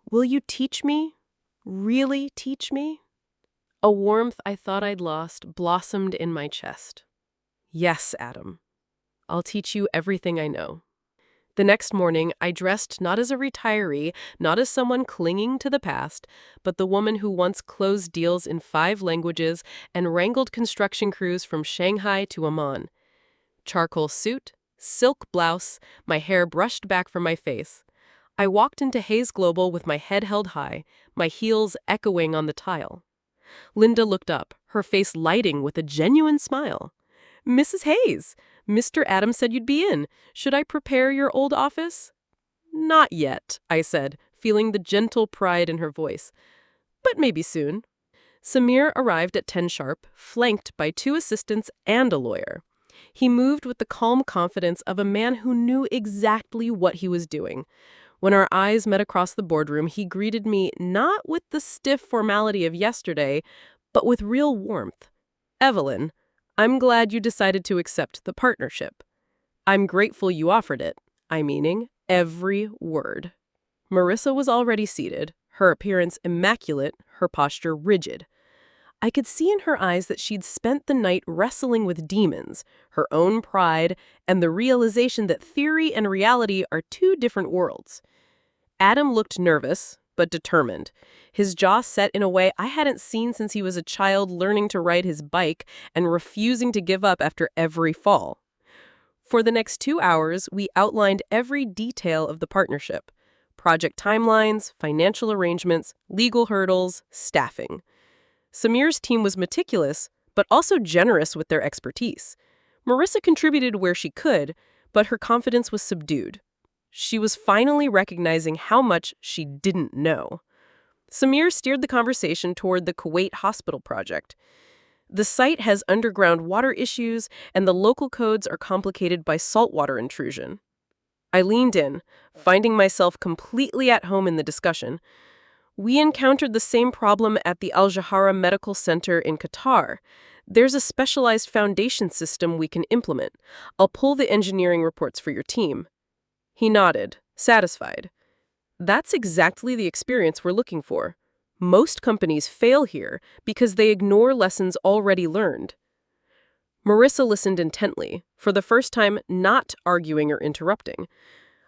Will you teach me? Really teach me?" A warmth I thought I'd lost blossomed in my chest. "Yes, Adam. I'll teach you everything I know." The next morning, I dressed not as a retiree, not as someone clinging to the past, but the woman who once closed deals in 5 languages and wrangled construction crews from Shanghai to Amman. Charcoal suit, silk blouse, my hair brushed back from my face. I walked into Hayes Global with my head held high, my heels echoing on the tile. Linda looked up, her face lighting with a genuine smile. "Mrs. Hayes, Mr. Adams said you'd be in. Should I prepare your old office?" "Not yet," I said, feeling the gentle pride in her voice. "But maybe soon." Samir arrived at 10 sharp, flanked by 2 assistants and a lawyer. He moved with the calm confidence of a man who knew exactly what he was doing. When our eyes met across the boardroom, he greeted me not with the stiff formality of yesterday, but with real warmth. "Evelyn, I'm glad you decided to accept the partnership. I'm grateful you offered it. I'm meaning every word." Marissa was already seated, her appearance immaculate, her posture rigid. I could see in her eyes that she'd spent the night wrestling with demons, her own pride, and the realization that theory and reality are 2 different worlds. Adam looked nervous, but determined, his jaw set in a way I hadn't seen since he was a child learning to ride his bike and refusing to give up after every fall. For the next 2 hours, we outlined every detail of the partnership: project timelines, financial arrangements, legal hurdles, staffing. Samir's team was meticulous, but also generous with their expertise. Marissa contributed where she could, but her confidence was subdued. She was finally recognizing how much she didn't know. Samir steered the conversation toward the Kuwait hospital project. The site has underground water issues, and the local codes are complicated by saltwater intrusion. I leaned in, finding myself completely at home in the discussion. We encountered the same problem at the Al Jahara Medical Center in Qatar. There's a specialized foundation system we can implement. I'll pull the engineering reports for your team. He nodded, satisfied. That's exactly the experience we're looking for. Most companies fail here because they ignore lessons already learned. Marissa listened intently, for the first time not arguing or interrupting.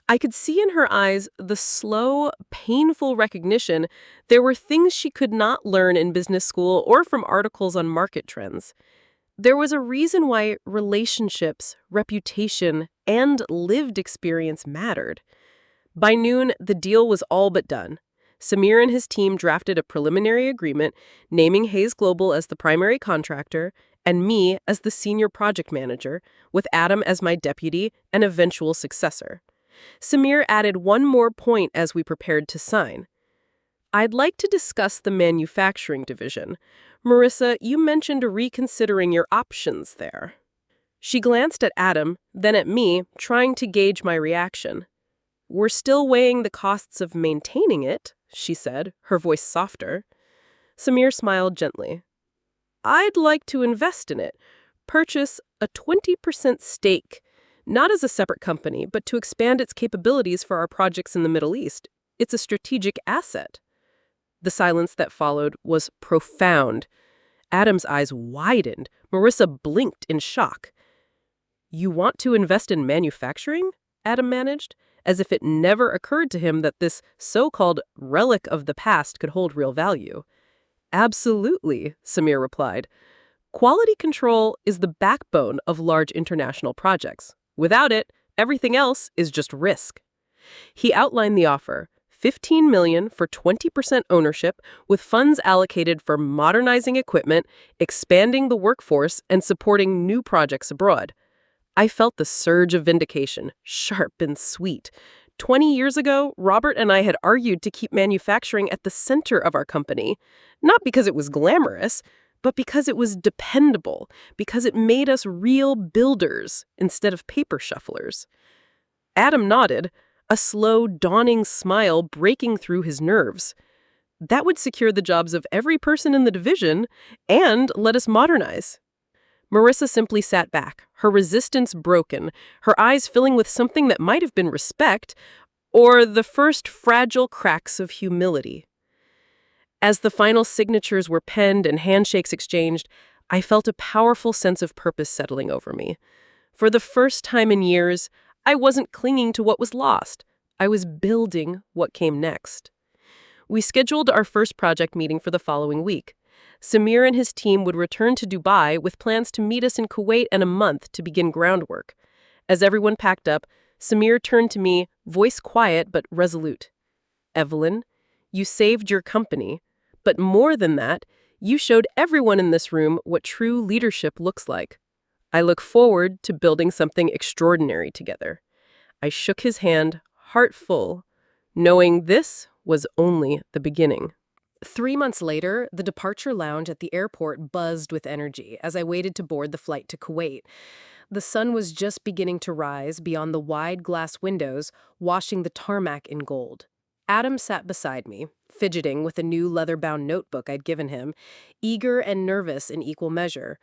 I could see in her eyes the slow, painful recognition there were things she could not learn in business school or from articles on market trends. There was a reason why relationships, reputation, and lived experience mattered. By noon, the deal was all but done. Samir and his team drafted a preliminary agreement naming Hayes Global as the primary contractor and me as the senior project manager, with Adam as my deputy and eventual successor. Samir added one more point as we prepared to sign. I'd like to discuss the manufacturing division. Marissa, you mentioned reconsidering your options there. She glanced at Adam, then at me, trying to gauge my reaction. We're still weighing the costs of maintaining it, she said, her voice softer. Samir smiled gently. I'd like to invest in it, purchase a 20% stake, not as a separate company, but to expand its capabilities for our projects in the Middle East. It's a strategic asset. The silence that followed was profound. Adam's eyes widened. Marissa blinked in shock. You want to invest in manufacturing? Adam managed, as if it never occurred to him that this so-called relic of the past could hold real value. Absolutely, Samir replied. Quality control is the backbone of large international projects. Without it, everything else is just risk. He outlined the offer, $15 million for 20% ownership, with funds allocated for modernizing equipment, expanding the workforce, and supporting new projects abroad. I felt the surge of vindication, sharp and sweet. 20 years ago, Robert and I had argued to keep manufacturing at the center of our company, not because it was glamorous, but because it was dependable, because it made us real builders instead of paper shufflers. Adam nodded, a slow, dawning smile breaking through his nerves. That would secure the jobs of every person in the division and let us modernize. Marissa simply sat back, her resistance broken, her eyes filling with something that might have been respect or the first fragile cracks of humility. As the final signatures were penned and handshakes exchanged, I felt a powerful sense of purpose settling over me. For the first time in years, I wasn't clinging to what was lost. I was building what came next. We scheduled our first project meeting for the following week. Samir and his team would return to Dubai with plans to meet us in Kuwait in a month to begin groundwork. As everyone packed up, Samir turned to me, voice quiet but resolute. Evelyn, you saved your company, but more than that, you showed everyone in this room what true leadership looks like. I look forward to building something extraordinary together. I shook his hand, heart full, knowing this was only the beginning. 3 months later, the departure lounge at the airport buzzed with energy as I waited to board the flight to Kuwait. The sun was just beginning to rise beyond the wide glass windows, washing the tarmac in gold. Adam sat beside me, fidgeting with a new leather-bound notebook I'd given him, eager and nervous in equal measure.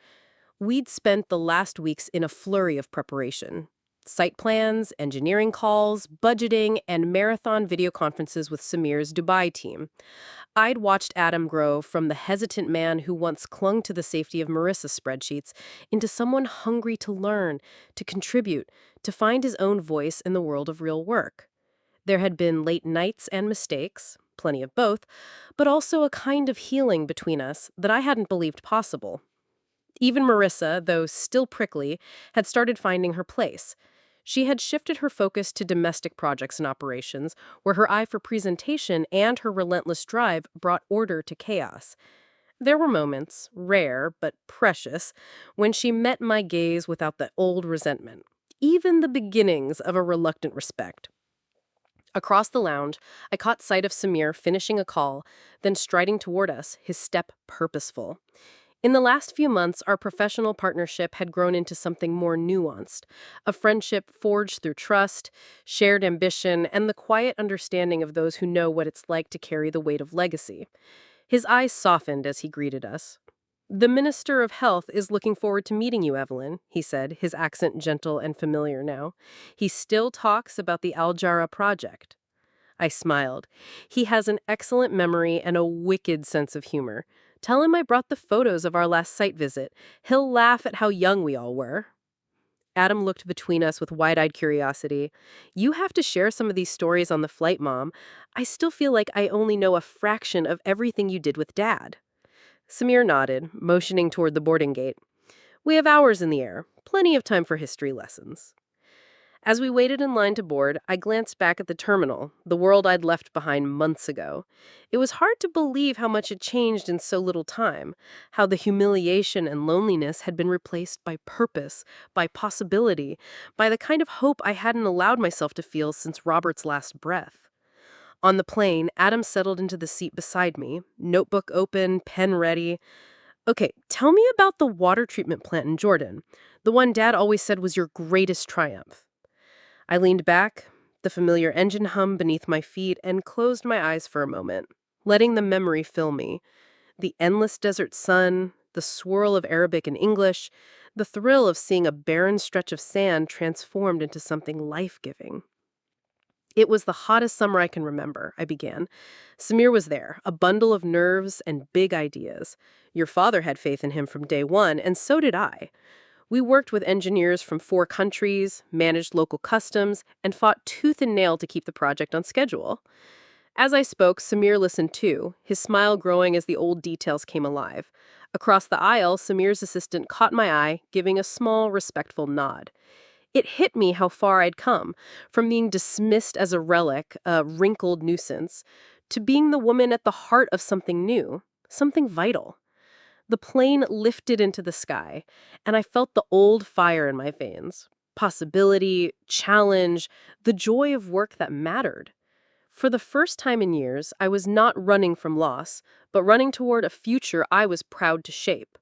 We'd spent the last weeks in a flurry of preparation. Site plans, engineering calls, budgeting, and marathon video conferences with Samir's Dubai team. I'd watched Adam grow from the hesitant man who once clung to the safety of Marissa's spreadsheets into someone hungry to learn, to contribute, to find his own voice in the world of real work. There had been late nights and mistakes, plenty of both, but also a kind of healing between us that I hadn't believed possible. Even Marissa, though still prickly, had started finding her place. She had shifted her focus to domestic projects and operations, where her eye for presentation and her relentless drive brought order to chaos. There were moments, rare but precious, when she met my gaze without the old resentment, even the beginnings of a reluctant respect. Across the lounge, I caught sight of Samir finishing a call, then striding toward us, his step purposeful. In the last few months, our professional partnership had grown into something more nuanced, a friendship forged through trust, shared ambition, and the quiet understanding of those who know what it's like to carry the weight of legacy. His eyes softened as he greeted us. "The Minister of Health is looking forward to meeting you, Evelyn," he said, his accent gentle and familiar now. "He still talks about the Al Jarrah project." I smiled. He has an excellent memory and a wicked sense of humor. Tell him I brought the photos of our last site visit. He'll laugh at how young we all were. Adam looked between us with wide-eyed curiosity. "You have to share some of these stories on the flight, Mom. I still feel like I only know a fraction of everything you did with Dad." Samir nodded, motioning toward the boarding gate. "We have hours in the air, plenty of time for history lessons." As we waited in line to board, I glanced back at the terminal, the world I'd left behind months ago. It was hard to believe how much had changed in so little time, how the humiliation and loneliness had been replaced by purpose, by possibility, by the kind of hope I hadn't allowed myself to feel since Robert's last breath. On the plane, Adam settled into the seat beside me, notebook open, pen ready. "Okay, tell me about the water treatment plant in Jordan, the one Dad always said was your greatest triumph." I leaned back, the familiar engine hum beneath my feet, and closed my eyes for a moment, letting the memory fill me. The endless desert sun, the swirl of Arabic and English, the thrill of seeing a barren stretch of sand transformed into something life-giving. "It was the hottest summer I can remember," I began. "Samir was there, a bundle of nerves and big ideas. Your father had faith in him from day one, and so did I. We worked with engineers from 4 countries, managed local customs, and fought tooth and nail to keep the project on schedule." As I spoke, Samir listened too, his smile growing as the old details came alive. Across the aisle, Samir's assistant caught my eye, giving a small, respectful nod. It hit me how far I'd come, from being dismissed as a relic, a wrinkled nuisance, to being the woman at the heart of something new, something vital. The plane lifted into the sky, and I felt the old fire in my veins. Possibility, challenge, the joy of work that mattered. For the first time in years, I was not running from loss, but running toward a future I was proud to shape.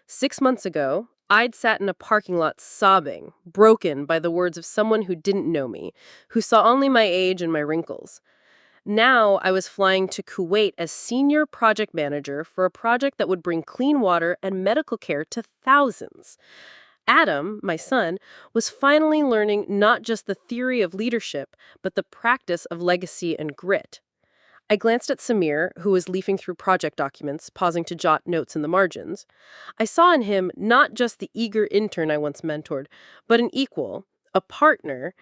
6 months ago, I'd sat in a parking lot sobbing, broken by the words of someone who didn't know me, who saw only my age and my wrinkles. Now I was flying to Kuwait as senior project manager for a project that would bring clean water and medical care to thousands. Adam, my son, was finally learning not just the theory of leadership, but the practice of legacy and grit. I glanced at Samir, who was leafing through project documents, pausing to jot notes in the margins. I saw in him not just the eager intern I once mentored, but an equal, a partner,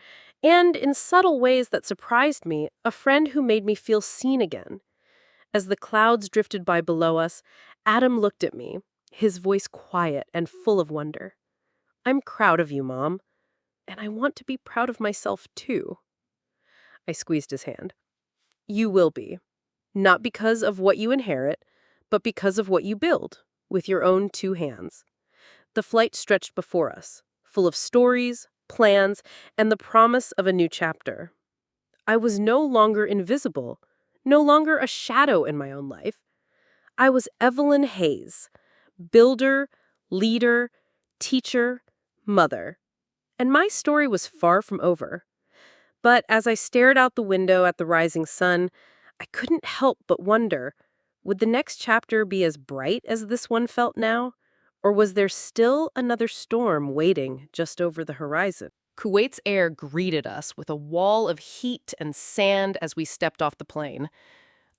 and, in subtle ways that surprised me, a friend who made me feel seen again. As the clouds drifted by below us, Adam looked at me, his voice quiet and full of wonder. "I'm proud of you, Mom, and I want to be proud of myself, too." I squeezed his hand. "You will be. Not because of what you inherit, but because of what you build, with your own 2 hands." The flight stretched before us, full of stories, plans, and the promise of a new chapter. I was no longer invisible, no longer a shadow in my own life. I was Evelyn Hayes, builder, leader, teacher, mother. And my story was far from over. But as I stared out the window at the rising sun, I couldn't help but wonder, would the next chapter be as bright as this one felt now? Or was there still another storm waiting just over the horizon? Kuwait's air greeted us with a wall of heat and sand as we stepped off the plane.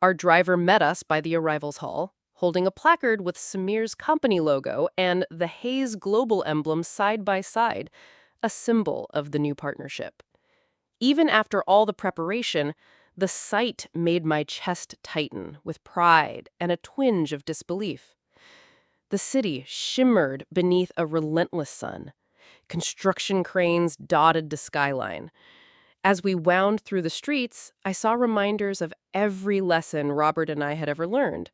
Our driver met us by the arrivals hall, holding a placard with Samir's company logo and the Hayes Global emblem side by side, a symbol of the new partnership. Even after all the preparation, the sight made my chest tighten with pride and a twinge of disbelief. The city shimmered beneath a relentless sun. Construction cranes dotted the skyline. As we wound through the streets, I saw reminders of every lesson Robert and I had ever learned.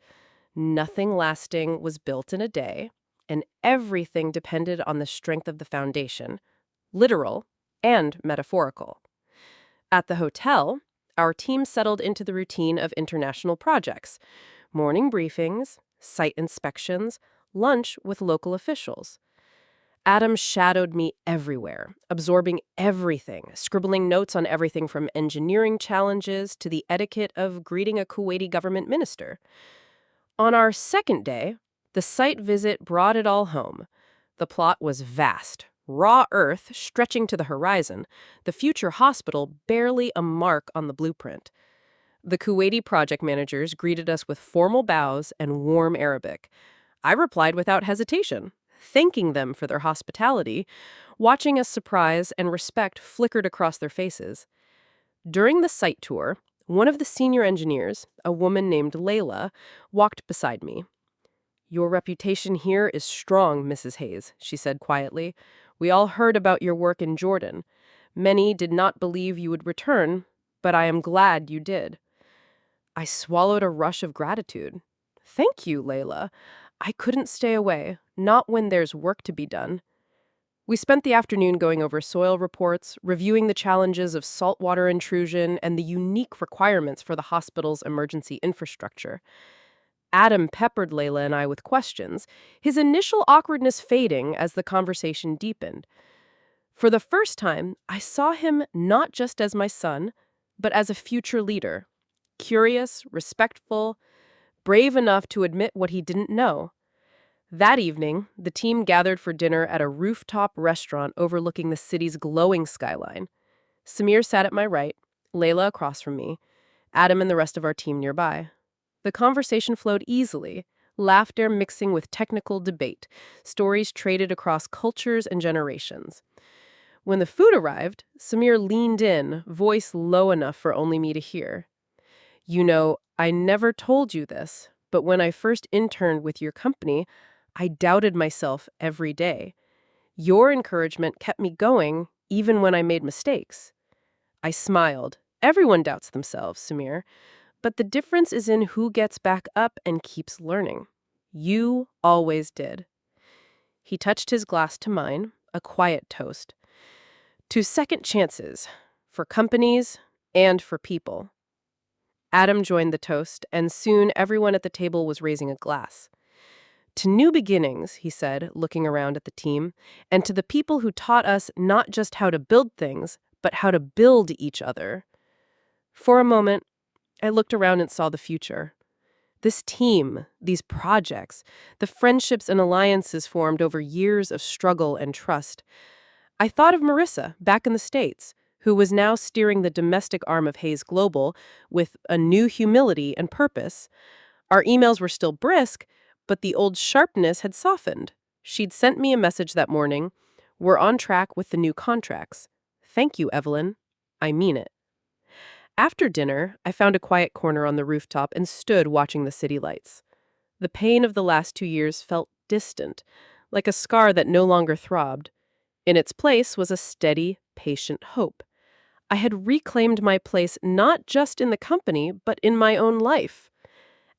Nothing lasting was built in a day, and everything depended on the strength of the foundation, literal and metaphorical. At the hotel, our team settled into the routine of international projects, morning briefings, site inspections, lunch with local officials. Adam shadowed me everywhere, absorbing everything, scribbling notes on everything from engineering challenges to the etiquette of greeting a Kuwaiti government minister. On our second day, the site visit brought it all home. The plot was vast, raw earth stretching to the horizon, the future hospital barely a mark on the blueprint. The Kuwaiti project managers greeted us with formal bows and warm Arabic. I replied without hesitation, thanking them for their hospitality, watching as surprise and respect flickered across their faces. During the site tour, one of the senior engineers, a woman named Layla, walked beside me. "Your reputation here is strong, Mrs. Hayes," she said quietly. "We all heard about your work in Jordan. Many did not believe you would return, but I am glad you did." I swallowed a rush of gratitude. "Thank you, Layla. I couldn't stay away, not when there's work to be done." We spent the afternoon going over soil reports, reviewing the challenges of saltwater intrusion and the unique requirements for the hospital's emergency infrastructure. Adam peppered Layla and I with questions, his initial awkwardness fading as the conversation deepened. For the first time, I saw him not just as my son, but as a future leader. Curious, respectful, brave enough to admit what he didn't know. That evening, the team gathered for dinner at a rooftop restaurant overlooking the city's glowing skyline. Samir sat at my right, Layla across from me, Adam and the rest of our team nearby. The conversation flowed easily, laughter mixing with technical debate, stories traded across cultures and generations. When the food arrived, Samir leaned in, voice low enough for only me to hear. "You know, I never told you this, but when I first interned with your company, I doubted myself every day. Your encouragement kept me going, even when I made mistakes." I smiled. "Everyone doubts themselves, Samir. But the difference is in who gets back up and keeps learning. You always did." He touched his glass to mine, a quiet toast. "To second chances, for companies and for people." Adam joined the toast, and soon everyone at the table was raising a glass. "To new beginnings," he said, looking around at the team, "and to the people who taught us not just how to build things, but how to build each other." For a moment, I looked around and saw the future. This team, these projects, the friendships and alliances formed over years of struggle and trust. I thought of Marissa, back in the States, who was now steering the domestic arm of Hayes Global with a new humility and purpose. Our emails were still brisk, but the old sharpness had softened. She'd sent me a message that morning. "We're on track with the new contracts. Thank you, Evelyn. I mean it." After dinner, I found a quiet corner on the rooftop and stood watching the city lights. The pain of the last 2 years felt distant, like a scar that no longer throbbed. In its place was a steady, patient hope. I had reclaimed my place not just in the company, but in my own life.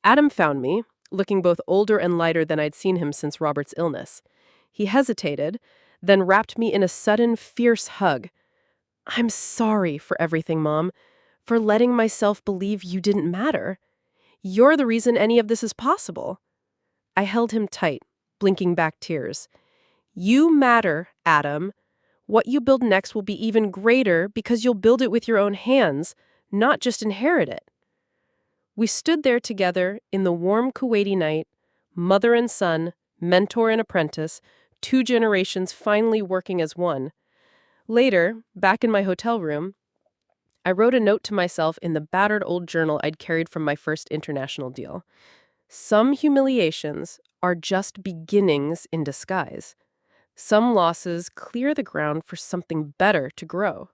Adam found me, looking both older and lighter than I'd seen him since Robert's illness. He hesitated, then wrapped me in a sudden, fierce hug. "I'm sorry for everything, Mom, for letting myself believe you didn't matter. You're the reason any of this is possible." I held him tight, blinking back tears. "You matter, Adam. What you build next will be even greater because you'll build it with your own hands, not just inherit it." We stood there together in the warm Kuwaiti night, mother and son, mentor and apprentice, 2 generations finally working as one. Later, back in my hotel room, I wrote a note to myself in the battered old journal I'd carried from my first international deal. Some humiliations are just beginnings in disguise. Some losses clear the ground for something better to grow.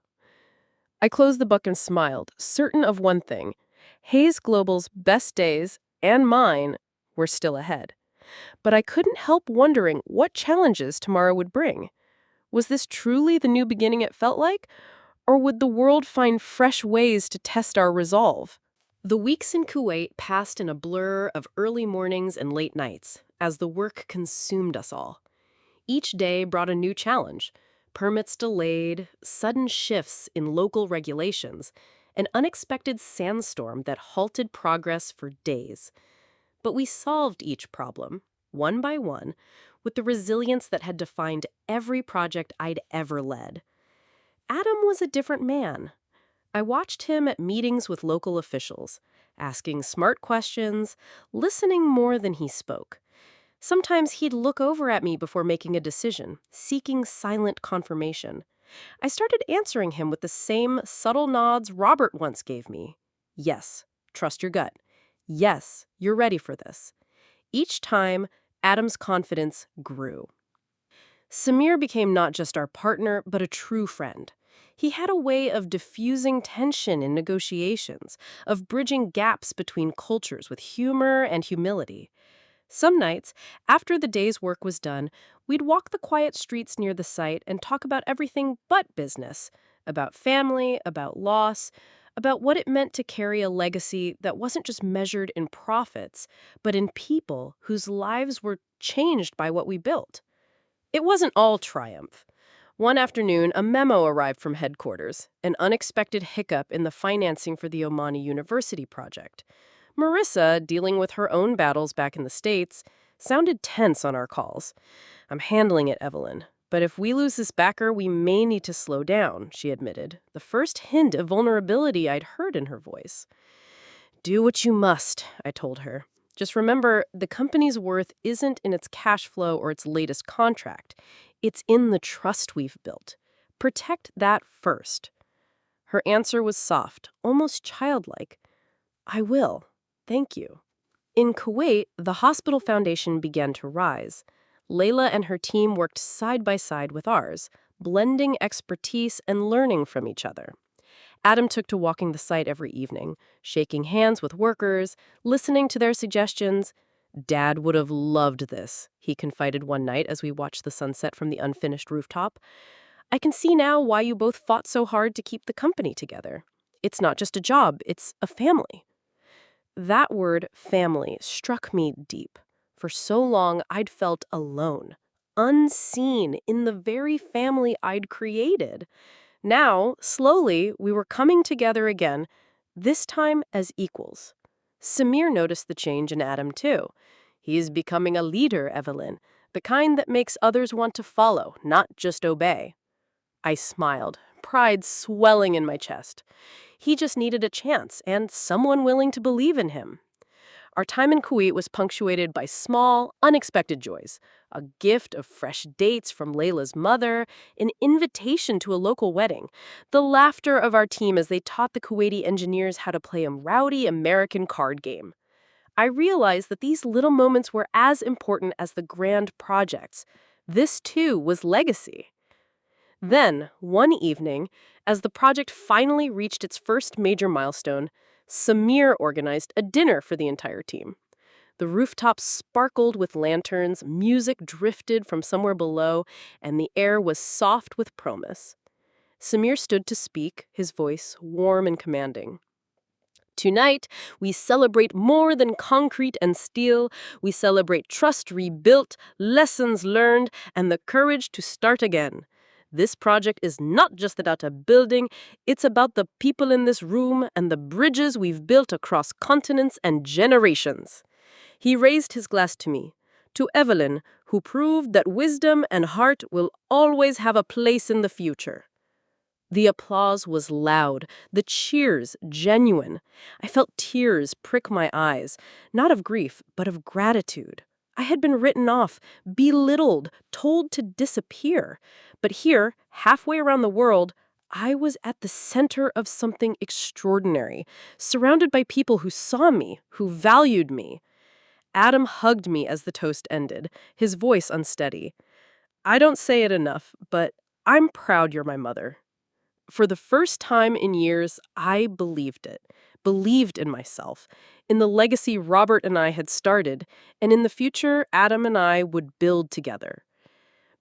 I closed the book and smiled, certain of one thing. Hayes Global's best days, and mine, were still ahead. But I couldn't help wondering what challenges tomorrow would bring. Was this truly the new beginning it felt like? Or would the world find fresh ways to test our resolve? The weeks in Kuwait passed in a blur of early mornings and late nights, as the work consumed us all. Each day brought a new challenge: permits delayed, sudden shifts in local regulations, an unexpected sandstorm that halted progress for days. But we solved each problem, one by one, with the resilience that had defined every project I'd ever led. Adam was a different man. I watched him at meetings with local officials, asking smart questions, listening more than he spoke. Sometimes he'd look over at me before making a decision, seeking silent confirmation. I started answering him with the same subtle nods Robert once gave me. Yes, trust your gut. Yes, you're ready for this. Each time, Adam's confidence grew. Samir became not just our partner, but a true friend. He had a way of diffusing tension in negotiations, of bridging gaps between cultures with humor and humility. Some nights, after the day's work was done, we'd walk the quiet streets near the site and talk about everything but business, about family, about loss, about what it meant to carry a legacy that wasn't just measured in profits, but in people whose lives were changed by what we built. It wasn't all triumph. One afternoon, a memo arrived from headquarters, an unexpected hiccup in the financing for the Omani University project. Marissa, dealing with her own battles back in the States, sounded tense on our calls. "I'm handling it, Evelyn. But if we lose this backer, we may need to slow down," she admitted, the first hint of vulnerability I'd heard in her voice. "Do what you must," I told her. "Just remember, the company's worth isn't in its cash flow or its latest contract. It's in the trust we've built. Protect that first." Her answer was soft, almost childlike. "I will. Thank you." In Kuwait, the hospital foundation began to rise. Layla and her team worked side by side with ours, blending expertise and learning from each other. Adam took to walking the site every evening, shaking hands with workers, listening to their suggestions. "Dad would have loved this," he confided one night as we watched the sunset from the unfinished rooftop. "I can see now why you both fought so hard to keep the company together. It's not just a job, it's a family." That word, family, struck me deep. For so long, I'd felt alone, unseen in the very family I'd created. Now, slowly, we were coming together again, this time as equals. Samir noticed the change in Adam, too. "He's becoming a leader, Evelyn, the kind that makes others want to follow, not just obey." I smiled, pride swelling in my chest. He just needed a chance and someone willing to believe in him. Our time in Kuwait was punctuated by small, unexpected joys. A gift of fresh dates from Layla's mother, an invitation to a local wedding, the laughter of our team as they taught the Kuwaiti engineers how to play a rowdy American card game. I realized that these little moments were as important as the grand projects. This, too, was legacy. Then, one evening, as the project finally reached its first major milestone, Samir organized a dinner for the entire team. The rooftops sparkled with lanterns, music drifted from somewhere below, and the air was soft with promise. Samir stood to speak, his voice warm and commanding. "Tonight, we celebrate more than concrete and steel. We celebrate trust rebuilt, lessons learned, and the courage to start again. This project is not just about a building, it's about the people in this room and the bridges we've built across continents and generations." He raised his glass to me, to Evelyn, who proved that wisdom and heart will always have a place in the future. The applause was loud, the cheers genuine. I felt tears prick my eyes, not of grief, but of gratitude. I had been written off, belittled, told to disappear. But here, halfway around the world, I was at the center of something extraordinary, surrounded by people who saw me, who valued me. Adam hugged me as the toast ended, his voice unsteady. "I don't say it enough, but I'm proud you're my mother." For the first time in years, I believed it, believed in myself, in the legacy Robert and I had started, and in the future Adam and I would build together.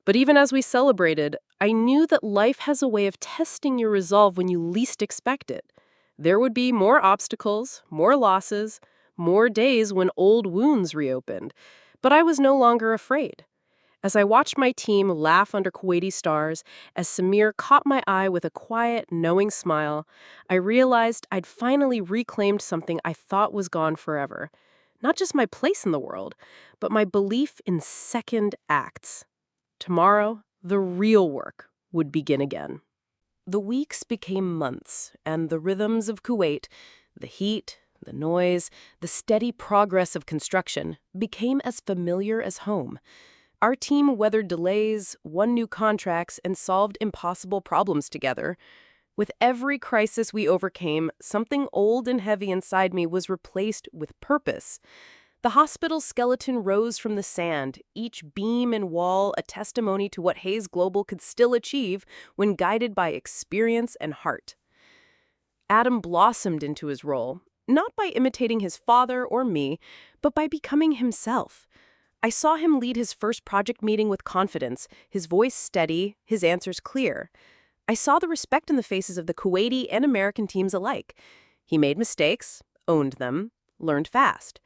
But even as we celebrated, I knew that life has a way of testing your resolve when you least expect it. There would be more obstacles, more losses, more days when old wounds reopened. But I was no longer afraid. As I watched my team laugh under Kuwaiti stars, as Samir caught my eye with a quiet, knowing smile, I realized I'd finally reclaimed something I thought was gone forever. Not just my place in the world, but my belief in second acts. Tomorrow, the real work would begin again. The weeks became months, and the rhythms of Kuwait, the heat, the noise, the steady progress of construction, became as familiar as home. Our team weathered delays, won new contracts, and solved impossible problems together. With every crisis we overcame, something old and heavy inside me was replaced with purpose. The hospital's skeleton rose from the sand, each beam and wall a testimony to what Hayes Global could still achieve when guided by experience and heart. Adam blossomed into his role, not by imitating his father or me, but by becoming himself. I saw him lead his first project meeting with confidence, his voice steady, his answers clear. I saw the respect in the faces of the Kuwaiti and American teams alike. He made mistakes, owned them, learned fast.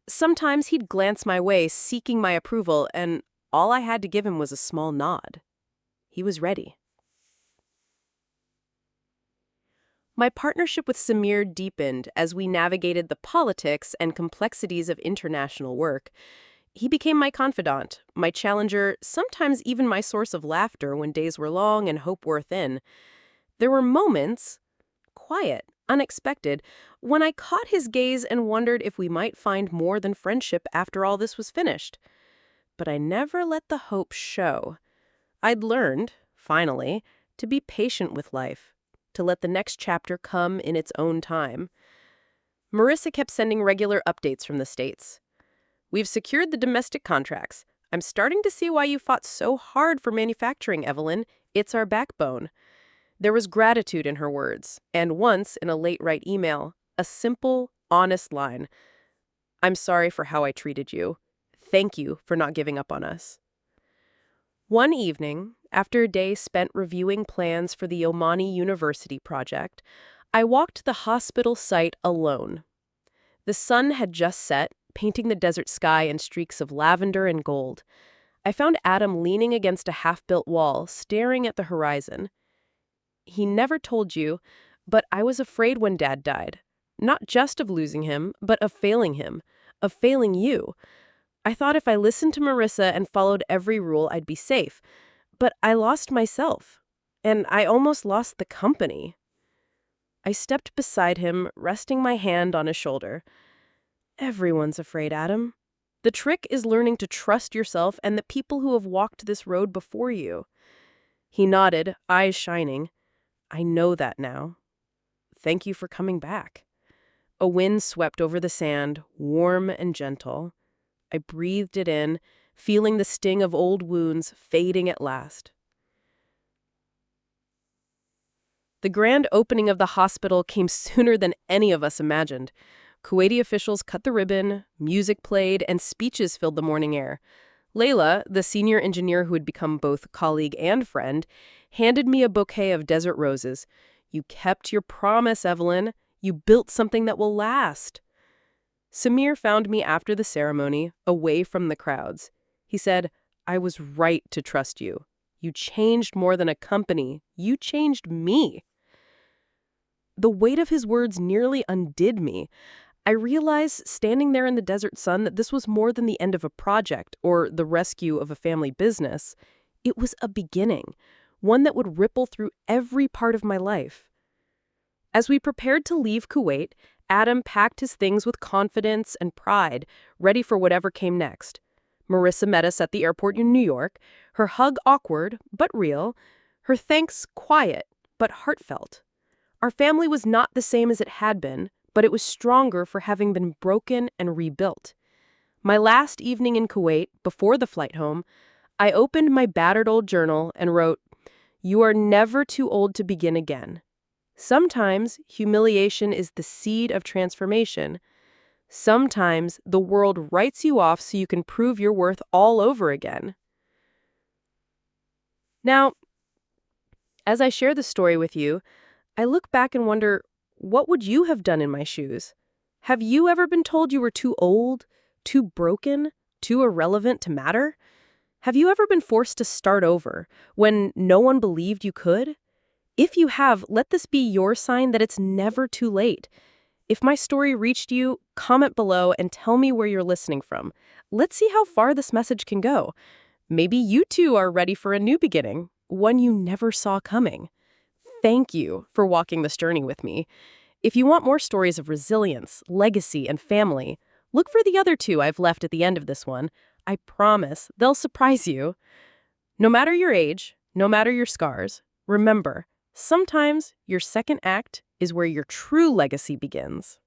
Sometimes he'd glance my way, seeking my approval, and all I had to give him was a small nod. He was ready. My partnership with Samir deepened as we navigated the politics and complexities of international work. He became my confidant, my challenger, sometimes even my source of laughter when days were long and hope wore thin. There were moments, quiet, unexpected, when I caught his gaze and wondered if we might find more than friendship after all this was finished. But I never let the hope show. I'd learned, finally, to be patient with life, to let the next chapter come in its own time. Marissa kept sending regular updates from the States. We've secured the domestic contracts. I'm starting to see why you fought so hard for manufacturing, Evelyn. It's our backbone. There was gratitude in her words, and once, in a late-night email, a simple, honest line. I'm sorry for how I treated you. Thank you for not giving up on us. One evening, after a day spent reviewing plans for the Omani University project, I walked the hospital site alone. The sun had just set, painting the desert sky in streaks of lavender and gold. I found Adam leaning against a half-built wall, staring at the horizon. He never told you, but I was afraid when Dad died. Not just of losing him, but of failing him, of failing you. I thought if I listened to Marissa and followed every rule, I'd be safe. But I lost myself, and I almost lost the company. I stepped beside him, resting my hand on his shoulder. Everyone's afraid, Adam. The trick is learning to trust yourself and the people who have walked this road before you. He nodded, eyes shining. I know that now. Thank you for coming back. A wind swept over the sand, warm and gentle. I breathed it in, feeling the sting of old wounds fading at last. The grand opening of the hospital came sooner than any of us imagined. Kuwaiti officials cut the ribbon, music played, and speeches filled the morning air. Layla, the senior engineer who had become both colleague and friend, handed me a bouquet of desert roses. You kept your promise, Evelyn. You built something that will last. Samir found me after the ceremony, away from the crowds. He said, I was right to trust you. You changed more than a company. You changed me. The weight of his words nearly undid me. I realized, standing there in the desert sun, that this was more than the end of a project or the rescue of a family business. It was a beginning, one that would ripple through every part of my life. As we prepared to leave Kuwait, Adam packed his things with confidence and pride, ready for whatever came next. Marissa met us at the airport in New York, her hug awkward but real, her thanks quiet but heartfelt. Our family was not the same as it had been, but it was stronger for having been broken and rebuilt. My last evening in Kuwait, before the flight home, I opened my battered old journal and wrote, You are never too old to begin again. Sometimes humiliation is the seed of transformation. Sometimes the world writes you off so you can prove your worth all over again. Now, as I share this story with you, I look back and wonder, what would you have done in my shoes? Have you ever been told you were too old, too broken, too irrelevant to matter? Have you ever been forced to start over when no one believed you could? If you have, let this be your sign that it's never too late. If my story reached you, comment below and tell me where you're listening from. Let's see how far this message can go. Maybe you too are ready for a new beginning, one you never saw coming. Thank you for walking this journey with me. If you want more stories of resilience, legacy, and family, look for the other two I've left at the end of this one. I promise they'll surprise you. No matter your age, no matter your scars, remember, sometimes your second act is where your true legacy begins.